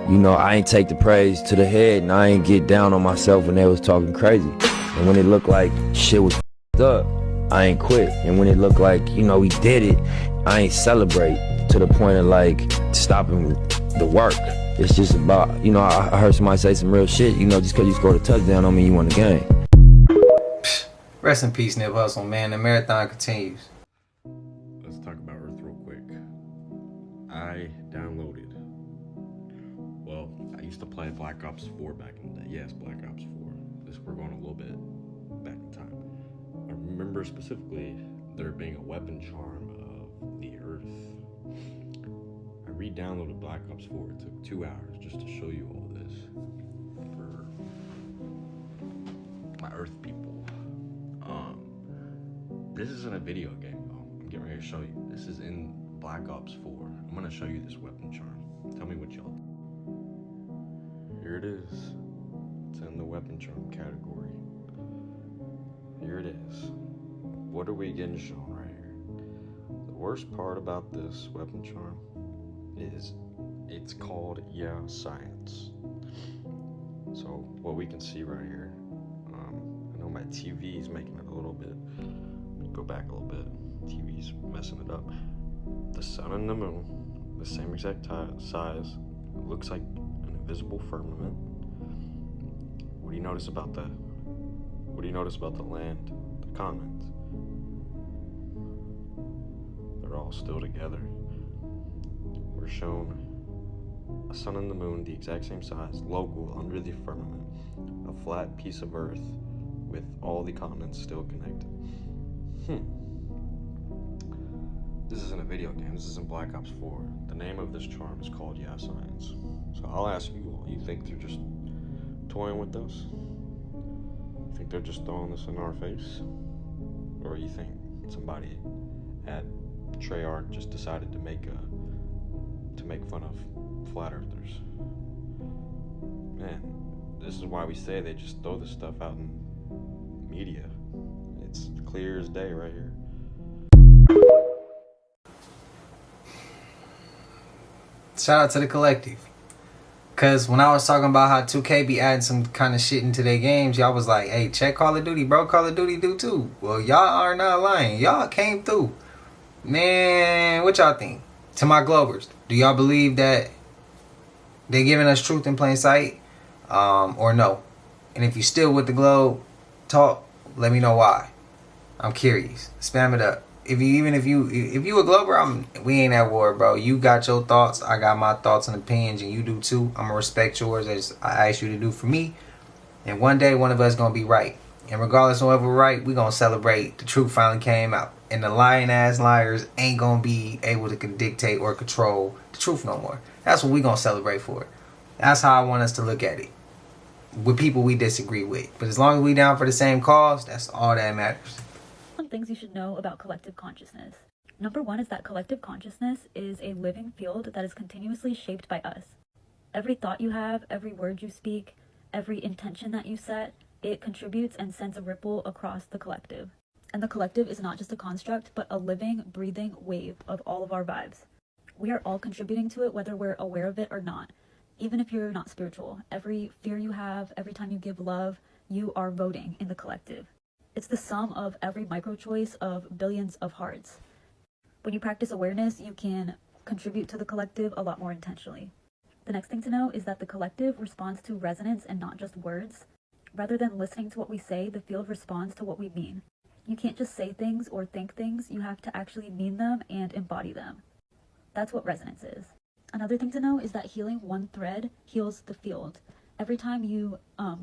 You know, I ain't take the praise to the head and I ain't get down on myself when they was talking crazy. And when it looked like shit was up, I ain't quit. And when it looked like, you know, we did it, I ain't celebrate to the point of like stopping the work. It's just about, you know, I heard somebody say some real shit, you know, just because you scored a touchdown don't mean you won the game. Rest in peace, Nip Hustle, man. The marathon continues. Let's talk about Earth real quick. I downloaded. Well, I used to play Black Ops 4 back in the day. Yes, Black Ops 4. We're going a little bit back in time. I remember specifically there being a weapon charm of the Earth. I re-downloaded Black Ops 4. It took 2 hours just to show you all this for my Earth people. This isn't a video game though. I'm getting ready to show you. This is in Black Ops 4. I'm gonna show you this weapon charm. Tell me what y'all think. Here it is. It's in the weapon charm category. Here it is. What are we getting shown right here? The worst part about this weapon charm is It's called Science. So what we can see right here, I know my TV is making it a little bit. Go back a little bit. TV's messing it up. The sun and the moon, the same exact size. It looks like an invisible firmament. What do you notice about that? What do you notice about the land, the continents? They're all still together. We're shown a sun and the moon, the exact same size, local under the firmament, a flat piece of earth with all the continents still connected. This isn't a video game, this isn't Black Ops 4. The name of this charm is called Science. So I'll ask you all, you think they're just toying with us? You think they're just throwing this in our face? Or you think somebody at Treyarch just decided to make fun of flat earthers? Man, this is why we say they just throw this stuff out in media. It's clear as day right here. Shout out to the collective. Cause when I was talking about how 2K be adding some kind of shit into their games, y'all was like, hey, check Call of Duty, bro. Call of Duty do too. Well, y'all are not lying. Y'all came through. Man, what y'all think? To my Globers, do y'all believe that they giving us truth in plain sight? Or no? And if you still with the Globe talk, let me know why. I'm curious. Spam it up. If you a Glober, we ain't at war, bro. You got your thoughts, I got my thoughts and opinions, and you do too. I'm gonna respect yours as I asked you to do for me. And one day, one of us gonna be right. And regardless of whether we're right, we gonna celebrate the truth finally came out. And the lying ass liars ain't gonna be able to dictate or control the truth no more. That's what we gonna celebrate for. That's how I want us to look at it. With people we disagree with. But as long as we down for the same cause, that's all that matters. Some things you should know about collective consciousness. Number one is that collective consciousness is a living field that is continuously shaped by us. Every thought you have, every word you speak, every intention that you set, it contributes and sends a ripple across the collective. And the collective is not just a construct, but a living, breathing wave of all of our vibes. We are all contributing to it, whether we're aware of it or not. Even if you're not spiritual, every fear you have, every time you give love, you are voting in the collective. It's the sum of every micro-choice of billions of hearts. When you practice awareness, you can contribute to the collective a lot more intentionally. The next thing to know is that the collective responds to resonance and not just words. Rather than listening to what we say, the field responds to what we mean. You can't just say things or think things, you have to actually mean them and embody them. That's what resonance is. Another thing to know is that healing one thread heals the field. Every time you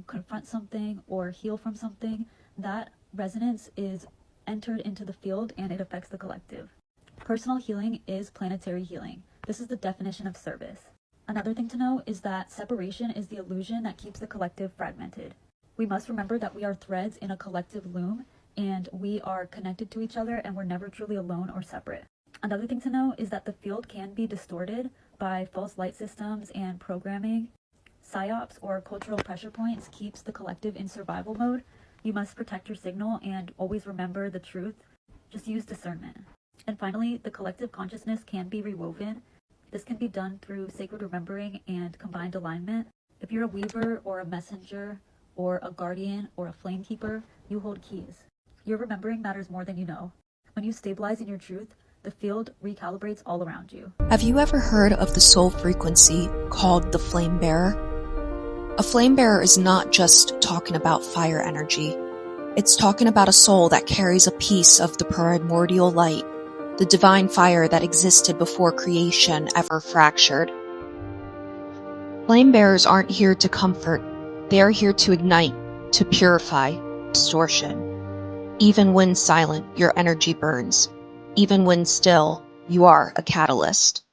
confront something or heal from something, that resonance is entered into the field and it affects the collective. Personal healing is planetary healing. This is the definition of service. Another thing to know is that separation is the illusion that keeps the collective fragmented. We must remember that we are threads in a collective loom and we are connected to each other and we're never truly alone or separate. Another thing to know is that the field can be distorted by false light systems and programming. Psyops or cultural pressure points keeps the collective in survival mode. You must protect your signal and always remember the truth. Just use discernment. And finally, the collective consciousness can be rewoven. This can be done through sacred remembering and combined alignment. If you're a weaver or a messenger or a guardian or a flame keeper, you hold keys. Your remembering matters more than you know. When you stabilize in your truth, the field recalibrates all around you. Have you ever heard of the soul frequency called the flame bearer? A flame bearer is not just talking about fire energy. It's talking about a soul that carries a piece of the primordial light, the divine fire that existed before creation ever fractured. Flame bearers aren't here to comfort. They are here to ignite, to purify, distortion. Even when silent, your energy burns. Even when still, you are a catalyst.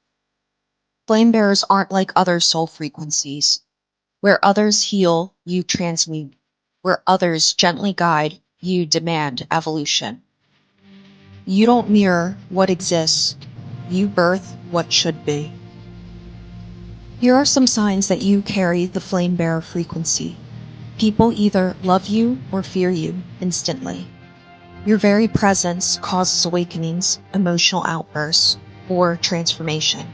Flame bearers aren't like other soul frequencies. Where others heal, you transmute. Where others gently guide, you demand evolution. You don't mirror what exists. You birth what should be. Here are some signs that you carry the flame bearer frequency. People either love you or fear you instantly. Your very presence causes awakenings, emotional outbursts, or transformation.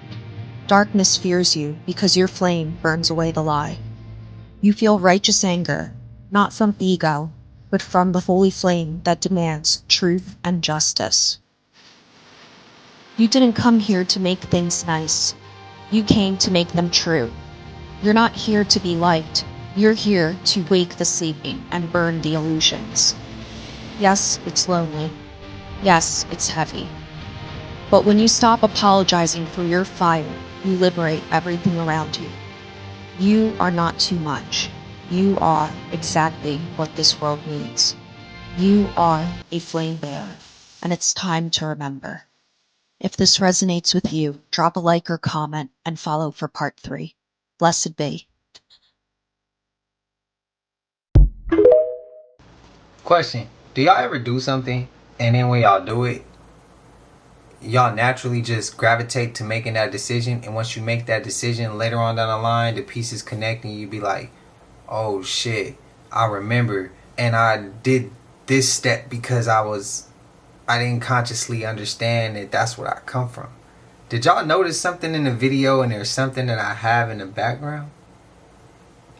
Darkness fears you because your flame burns away the lie. You feel righteous anger, not from ego, but from the holy flame that demands truth and justice. You didn't come here to make things nice. You came to make them true. You're not here to be liked. You're here to wake the sleeping and burn the illusions. Yes, it's lonely. Yes, it's heavy. But when you stop apologizing for your fire, you liberate everything around you. You are not too much. You are exactly what this world needs. You are a flame bearer, and it's time to remember. If this resonates with you, drop a like or comment and follow for part 3. Blessed be. Question: do y'all ever do something and then when y'all do it, y'all naturally just gravitate to making that decision, and once you make that decision later on down the line, the pieces connect and you be like, oh shit, I remember, and I did this step because I didn't consciously understand that that's where I come from. Did y'all notice something in the video, and there's something that I have in the background?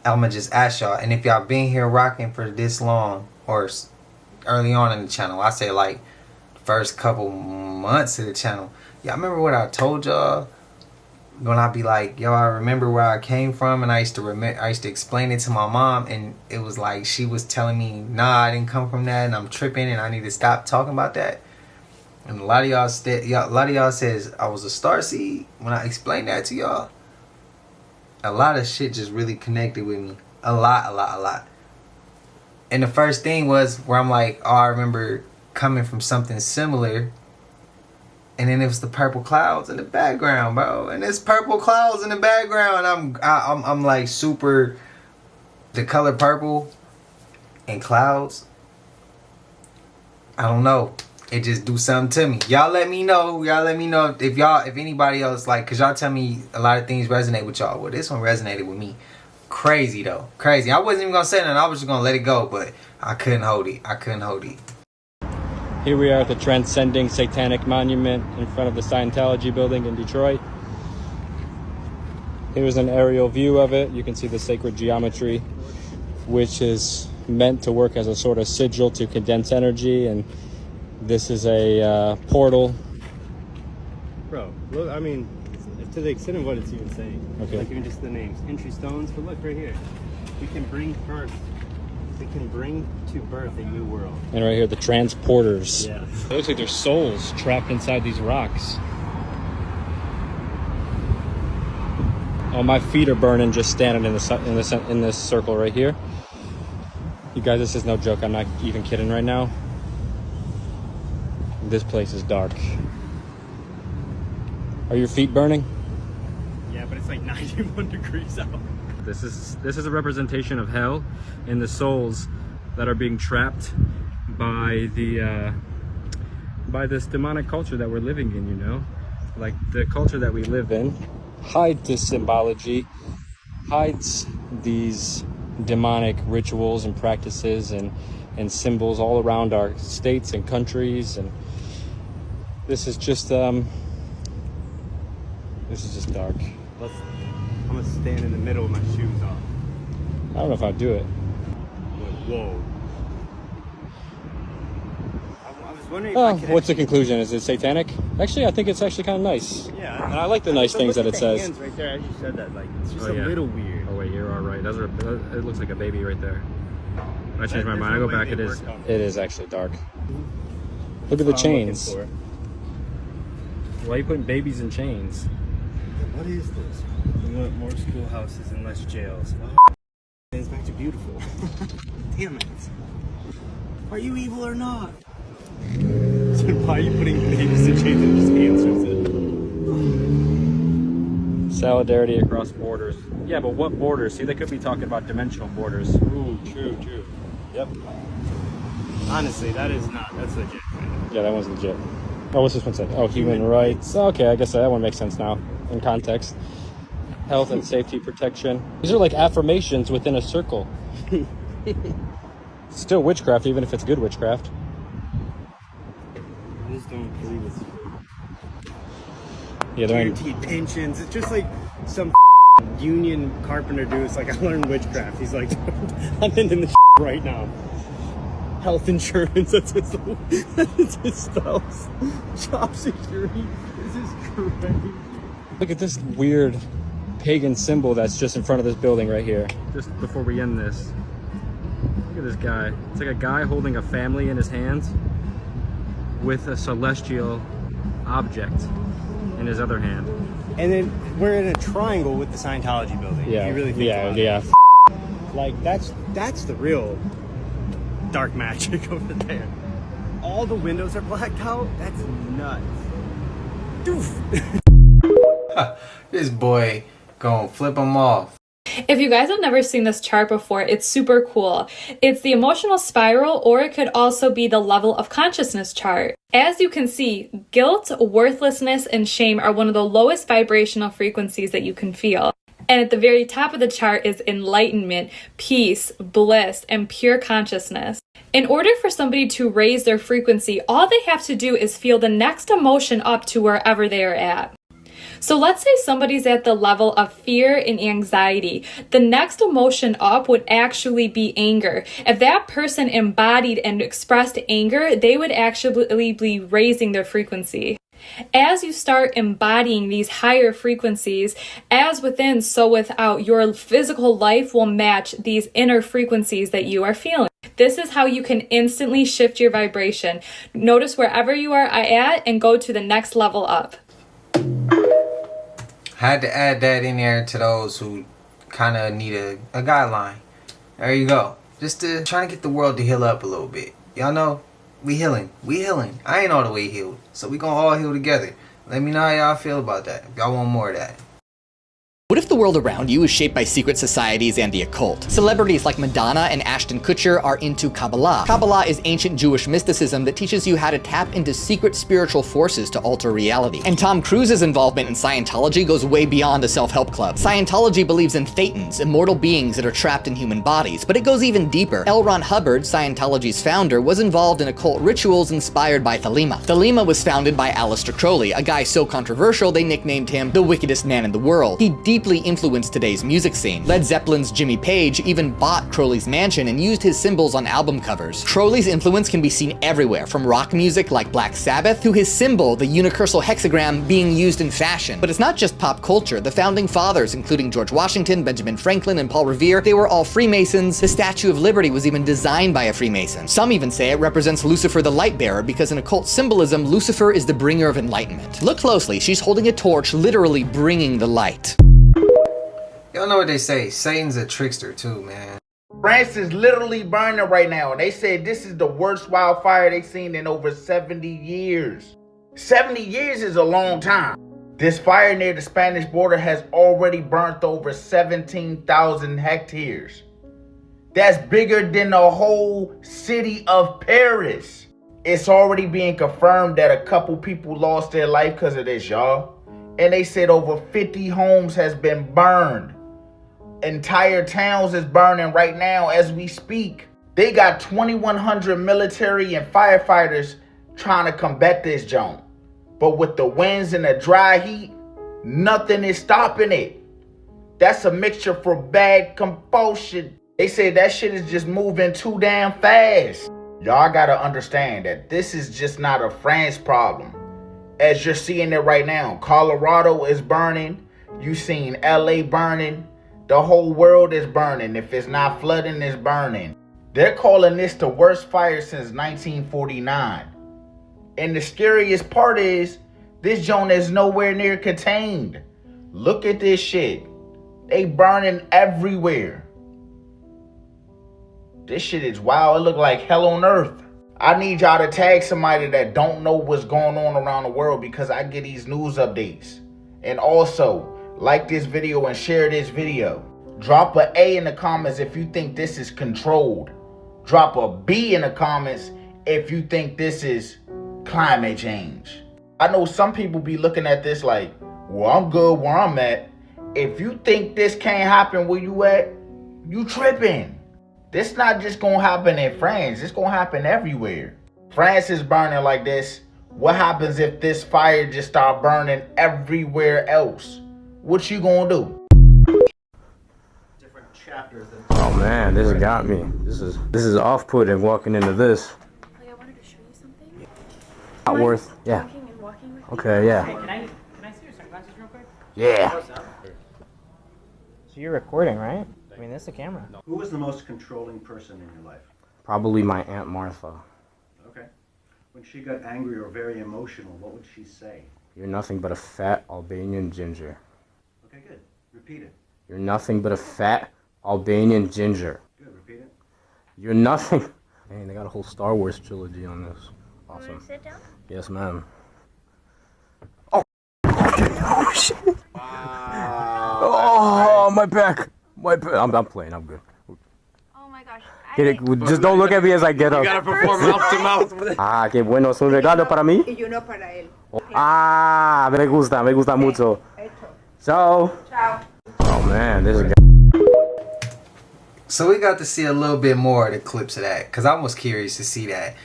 I'ma just ask y'all, and if y'all been here rocking for this long, or early on in the channel, I say like first couple months of the channel, y'all remember what I told y'all when I be like, yo, I remember where I came from, and I used to explain it to my mom, and it was like she was telling me, nah, I didn't come from that, and I'm tripping, and I need to stop talking about that. And a lot of y'all says I was a starseed when I explained that to y'all. A lot of shit just really connected with me. A lot. And the first thing was where I'm like, oh, I remember coming from something similar. And then it was the purple clouds in the background, bro. And there's purple clouds in the background. I'm like super, the color purple and clouds. I don't know. It just do something to me. Y'all let me know. If anybody else, like, cause y'all tell me a lot of things resonate with y'all. Well, this one resonated with me. Crazy though. Crazy. I wasn't even gonna say nothing. I was just gonna let it go, but I couldn't hold it. Here we are at the Transcending Satanic Monument in front of the Scientology building in Detroit. Here's an aerial view of it. You can see the sacred geometry, which is meant to work as a sort of sigil to condense energy, and this is a portal. Bro, look, I mean, to the extent of what it's even saying. Okay. Like even just the names, entry stones. But look right here, we can bring birth. We can bring to birth a new world. And right here, the transporters. Yeah. It looks like there's souls trapped inside these rocks. Oh, my feet are burning just standing in this circle right here. You guys, this is no joke. I'm not even kidding right now. This place is dark. Are your feet burning? Yeah, but it's like 91 degrees out. This is a representation of hell and the souls that are being trapped by this demonic culture that we're living in, you know? Like the culture that we live in hides this symbology, hides these demonic rituals and practices and symbols all around our states and countries, and this is just dark. I'm gonna stand in the middle with my shoes off. I don't know if I'd do it. Whoa. I was wondering if what's the conclusion? Is it satanic? Actually, I think it's actually kind of nice. Yeah. And I like the nice things that it says. Hands right there, as you said that, like, it's just a little weird. Oh wait, you are right. It looks like a baby right there. I changed my mind. I go back. It is actually dark. Look at the chains. Why are you putting babies in chains? What is this? We want more schoolhouses and less jails. Inspector Beautiful. Damn it. Are you evil or not? Why are you putting babies in chains and just answers it? Solidarity across borders. Yeah, but what borders? See, they could be talking about dimensional borders. Ooh, true. Yep. Honestly, that's legit. Yeah, that one's legit. Oh, what's this one say? Oh, human rights. Okay, I guess that one makes sense now in context. Health and safety protection. These are like affirmations within a circle. It's still witchcraft, even if it's good witchcraft. I just don't believe it's Yeah, guaranteed pensions. It's just like some union carpenter dude. It's like, I learned witchcraft. He's like, I'm in the right now. Health insurance, that's his spouse. Job security. This is crazy. Look at this weird pagan symbol that's just in front of this building right here. Just before we end this. Look at this guy. It's like a guy holding a family in his hands with a celestial object in his other hand. And then we're in a triangle with the Scientology building. Yeah, you really think yeah. Like that's the real dark magic over there. All the windows are blacked out. That's nuts. This boy gonna flip them off. If you guys have never seen this chart before, it's super cool. It's the emotional spiral, or it could also be the level of consciousness chart. As you can see, guilt, worthlessness, and shame are one of the lowest vibrational frequencies that you can feel. And at the very top of the chart is enlightenment, peace, bliss, and pure consciousness. In order for somebody to raise their frequency, all they have to do is feel the next emotion up to wherever they are at. So let's say somebody's at the level of fear and anxiety. The next emotion up would actually be anger. If that person embodied and expressed anger, they would actually be raising their frequency. As you start embodying these higher frequencies, as within, so without, your physical life will match these inner frequencies that you are feeling. This is how you can instantly shift your vibration. Notice wherever you are at and go to the next level up. Had to add that in there to those who kind of need a guideline. There you go. Just to trying to get the world to heal up a little bit. Y'all know, we healing. I ain't all the way healed. So we gonna all heal together. Let me know how y'all feel about that. If y'all want more of that. What if the world around you is shaped by secret societies and the occult? Celebrities like Madonna and Ashton Kutcher are into Kabbalah. Kabbalah is ancient Jewish mysticism that teaches you how to tap into secret spiritual forces to alter reality. And Tom Cruise's involvement in Scientology goes way beyond a self-help club. Scientology believes in thetans, immortal beings that are trapped in human bodies, but it goes even deeper. L. Ron Hubbard, Scientology's founder, was involved in occult rituals inspired by Thelema. Thelema was founded by Aleister Crowley, a guy so controversial they nicknamed him the wickedest man in the world. He deeply influenced today's music scene. Led Zeppelin's Jimmy Page even bought Crowley's mansion and used his symbols on album covers. Crowley's influence can be seen everywhere, from rock music like Black Sabbath to his symbol, the universal hexagram, being used in fashion. But it's not just pop culture. The founding fathers, including George Washington, Benjamin Franklin, and Paul Revere, they were all Freemasons. The Statue of Liberty was even designed by a Freemason. Some even say it represents Lucifer the light bearer, because in occult symbolism, Lucifer is the bringer of enlightenment. Look closely, she's holding a torch, literally bringing the light. Y'all know what they say. Satan's a trickster too, man. France is literally burning right now. They said this is the worst wildfire they've seen in over 70 years. 70 years is a long time. This fire near the Spanish border has already burnt over 17,000 hectares. That's bigger than the whole city of Paris. It's already being confirmed that a couple people lost their life because of this, y'all. And they said over 50 homes has been burned. Entire towns is burning right now as we speak. They got 2,100 military and firefighters trying to combat this junk. But with the winds and the dry heat, nothing is stopping it. That's a mixture for bad compulsion. They say that shit is just moving too damn fast. Y'all gotta understand that this is just not a France problem. As you're seeing it right now, Colorado is burning. You seen LA burning. The whole world is burning. If it's not flooding, it's burning. They're calling this the worst fire since 1949. And the scariest part is, this joint is nowhere near contained. Look at this shit. They burning everywhere. This shit is wild. It look like hell on earth. I need y'all to tag somebody that don't know what's going on around the world, because I get these news updates. And also, like this video and share this video. Drop a A in the comments if you think this is controlled. Drop a B in the comments if you think this is climate change. I know some people be looking at this like, well, I'm good where I'm at. If you think this can't happen where you at, you tripping. This not just gonna happen in France. It's gonna happen everywhere. France is burning like this. What happens if this fire just start burning everywhere else? What you gonna do? Oh man, this has got me. This is off-putting walking into this. I wanted to show you something. Not worth. Yeah. Okay. Yeah. Can I see your sunglasses real quick? Yeah. So you're recording, right? I mean, that's the camera. Who was the most controlling person in your life? Probably my Aunt Martha. Okay. When she got angry or very emotional, what would she say? You're nothing but a fat Albanian ginger. Okay, good. Repeat it. You're nothing but a fat Albanian ginger. Good. Repeat it. You're nothing. Man, they got a whole Star Wars trilogy on this. Awesome. Want to sit down? Yes, ma'am. Oh. Oh shit. Wow. Oh, my back. My back. I'm playing. I'm good. Oh my gosh. Just don't look at me as I get up. You gotta perform mouth to mouth. Ah, qué bueno. ¿Es un regalo para mí? Y uno para él. Ah, me gusta mucho. Ciao. Ciao. Oh man, this is good. So we got to see a little bit more of the clips of that, because I was curious to see that.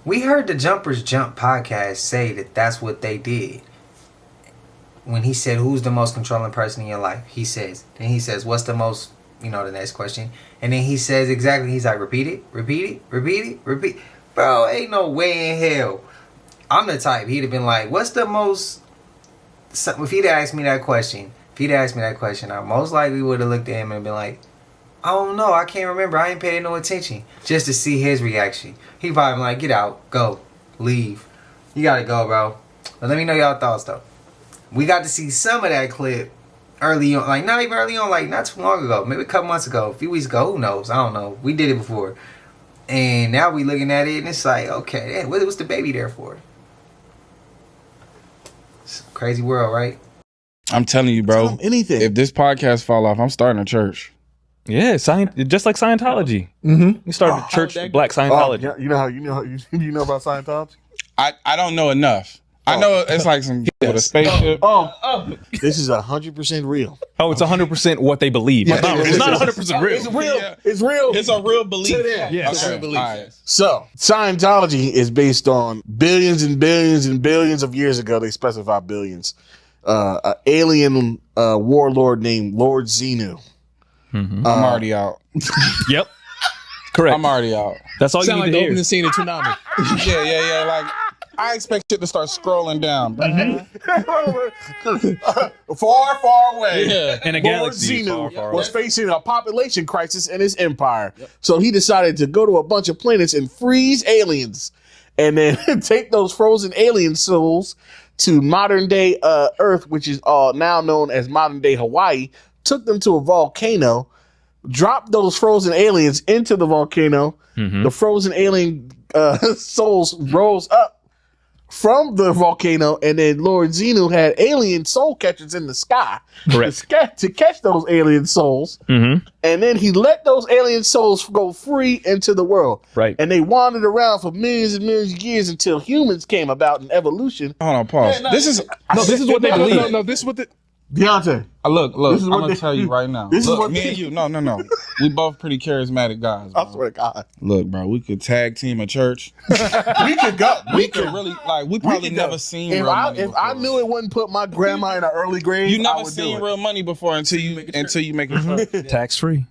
We heard the Jumpers Jump podcast say that that's what they did. When he said, who's the most controlling person in your life? He says, what's the most, the next question. And then he says exactly, he's like, repeat it. Bro, ain't no way in hell. I'm the type, he'd have been like, what's the most, if he'd asked me that question, I most likely would have looked at him and been like, I don't know, I can't remember, I ain't paying no attention. Just to see his reaction. He probably been like, get out, go, leave. You gotta go, bro. But let me know y'all thoughts though. We got to see some of that clip early on, like not even early on, like not too long ago, maybe a couple months ago, a few weeks ago, who knows, I don't know. We did it before. And now we looking at it and it's like, okay, what's the baby there for? It's a crazy world, right? I'm telling you, bro. Anything. If this podcast fall off, I'm starting a church. Yeah, just like Scientology. Mm-hmm. You started a church, Black Scientology. You know about Scientology? I don't know enough. I know it's like some with a spaceship. This is 100% real. Oh, it's 100% what they believe. It's not 100% real. It's real. Yeah. It's real. It's a real belief. Yeah. Okay. Real belief. All right. So Scientology is based on billions and billions and billions of years ago. They specify billions. An alien warlord named Lord Xenu. Mm-hmm. I'm already out. Yep. Correct. I'm already out. That's all you need to hear. Opening scene in Tsunami. yeah. Like I expect shit to start scrolling down. Far away. Yeah. In a galaxy. Lord Xenu far was away. facing a population crisis in his empire. So he decided to go to a bunch of planets and freeze aliens. And then take those frozen alien souls to modern day Earth, which is now known as modern day Hawaii. Took them to a volcano, dropped those frozen aliens into the volcano. Mm-hmm. The frozen alien souls rose up from the volcano, and then Lord Xenu had alien soul catchers in the sky to catch those alien souls. Mm-hmm. And then he let those alien souls go free into the world. Right. And they wandered around for millions and millions of years until humans came about in evolution. Hold on, pause. This is what they believe. No, this is what the Deontay. Look, This is I'm what gonna they- tell you right now. this is Look, what me they- and you. No. We both pretty charismatic guys. Bro. I swear to God. Look, bro, we could tag team a church. We could go. We could really we probably never seen real money If I knew it wouldn't put my grandma in an early grave, You I never would seen do it. real money before until you make a church. Tax free.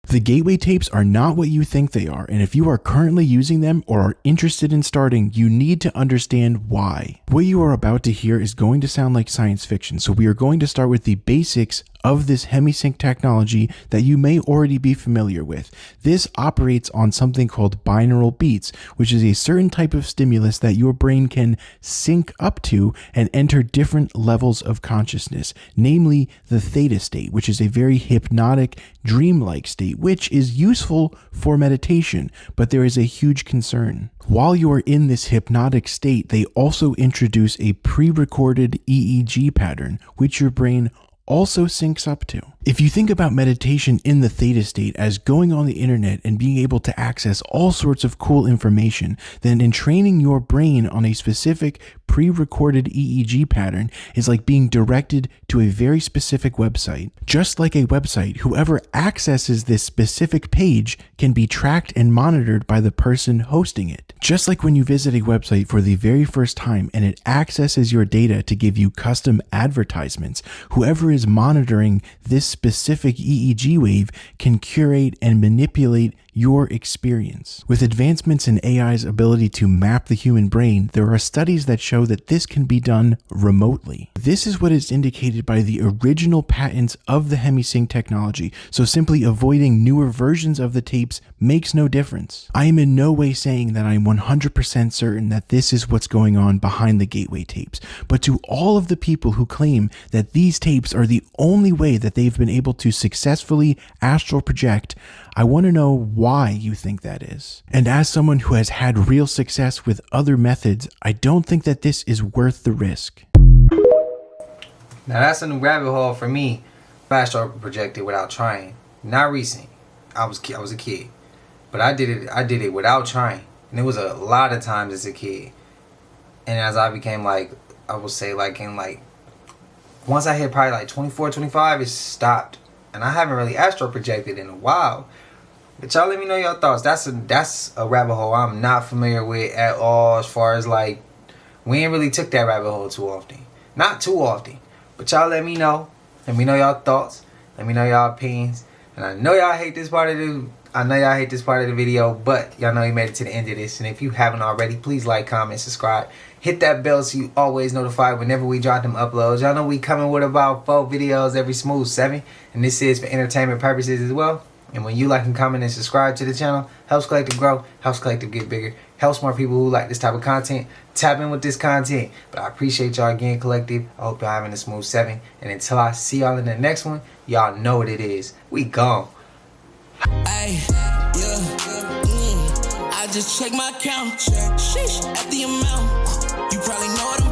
The gateway tapes are not what you think they are, and if you are currently using them or are interested in starting, you need to understand why. What you are about to hear is going to sound like science fiction, so we are going to start with the basics of this hemisync technology that you may already be familiar with. This operates on something called binaural beats, which is a certain type of stimulus that your brain can sync up to and enter different levels of consciousness, namely the theta state, which is a very hypnotic, dreamlike state, which is useful for meditation, but there is a huge concern. While you are in this hypnotic state, they also introduce a pre-recorded EEG pattern, which your brain also syncs up to. If you think about meditation in the theta state as going on the internet and being able to access all sorts of cool information, then entraining your brain on a specific pre-recorded EEG pattern is like being directed to a very specific website. Just like a website, whoever accesses this specific page can be tracked and monitored by the person hosting it. Just like when you visit a website for the very first time and it accesses your data to give you custom advertisements, whoever is monitoring this specific EEG wave can curate and manipulate your experience. With advancements in AI's ability to map the human brain, there are studies that show that this can be done remotely. This is what is indicated by the original patents of the HemiSync technology, so simply avoiding newer versions of the tapes makes no difference. I am in no way saying that I am 100% certain that this is what's going on behind the gateway tapes, but to all of the people who claim that these tapes are the only way that they've been able to successfully astral project, I want to know why you think that is. And as someone who has had real success with other methods, I don't think that this is worth the risk. Now that's a new rabbit hole for me. Astral projected without trying. Not recent. I was a kid, but I did it without trying, and it was a lot of times as a kid. And as I became like, I will say like in like, once I hit probably like 24, 25, it stopped, and I haven't really astral projected in a while. But y'all let me know your thoughts. That's a rabbit hole I'm not familiar with at all, as far as like, we ain't really took that rabbit hole too often. Not too often. But y'all let me know. Let me know y'all thoughts. Let me know y'all opinions. And I know y'all hate this part of the video, but y'all know you made it to the end of this. And if you haven't already, please like, comment, subscribe. Hit that bell so you always notified whenever we drop them uploads. Y'all know we coming with about 4 videos every smooth 7. And this is for entertainment purposes as well. And when you like and comment and subscribe to the channel, helps Collective grow, helps Collective get bigger, helps more people who like this type of content tap in with this content. But I appreciate y'all again, Collective. I hope y'all having a smooth 7. And until I see y'all in the next one, y'all know what it is. We gone. Ay, yeah, I just check my account. Sheesh, at the amount. You probably know what I'm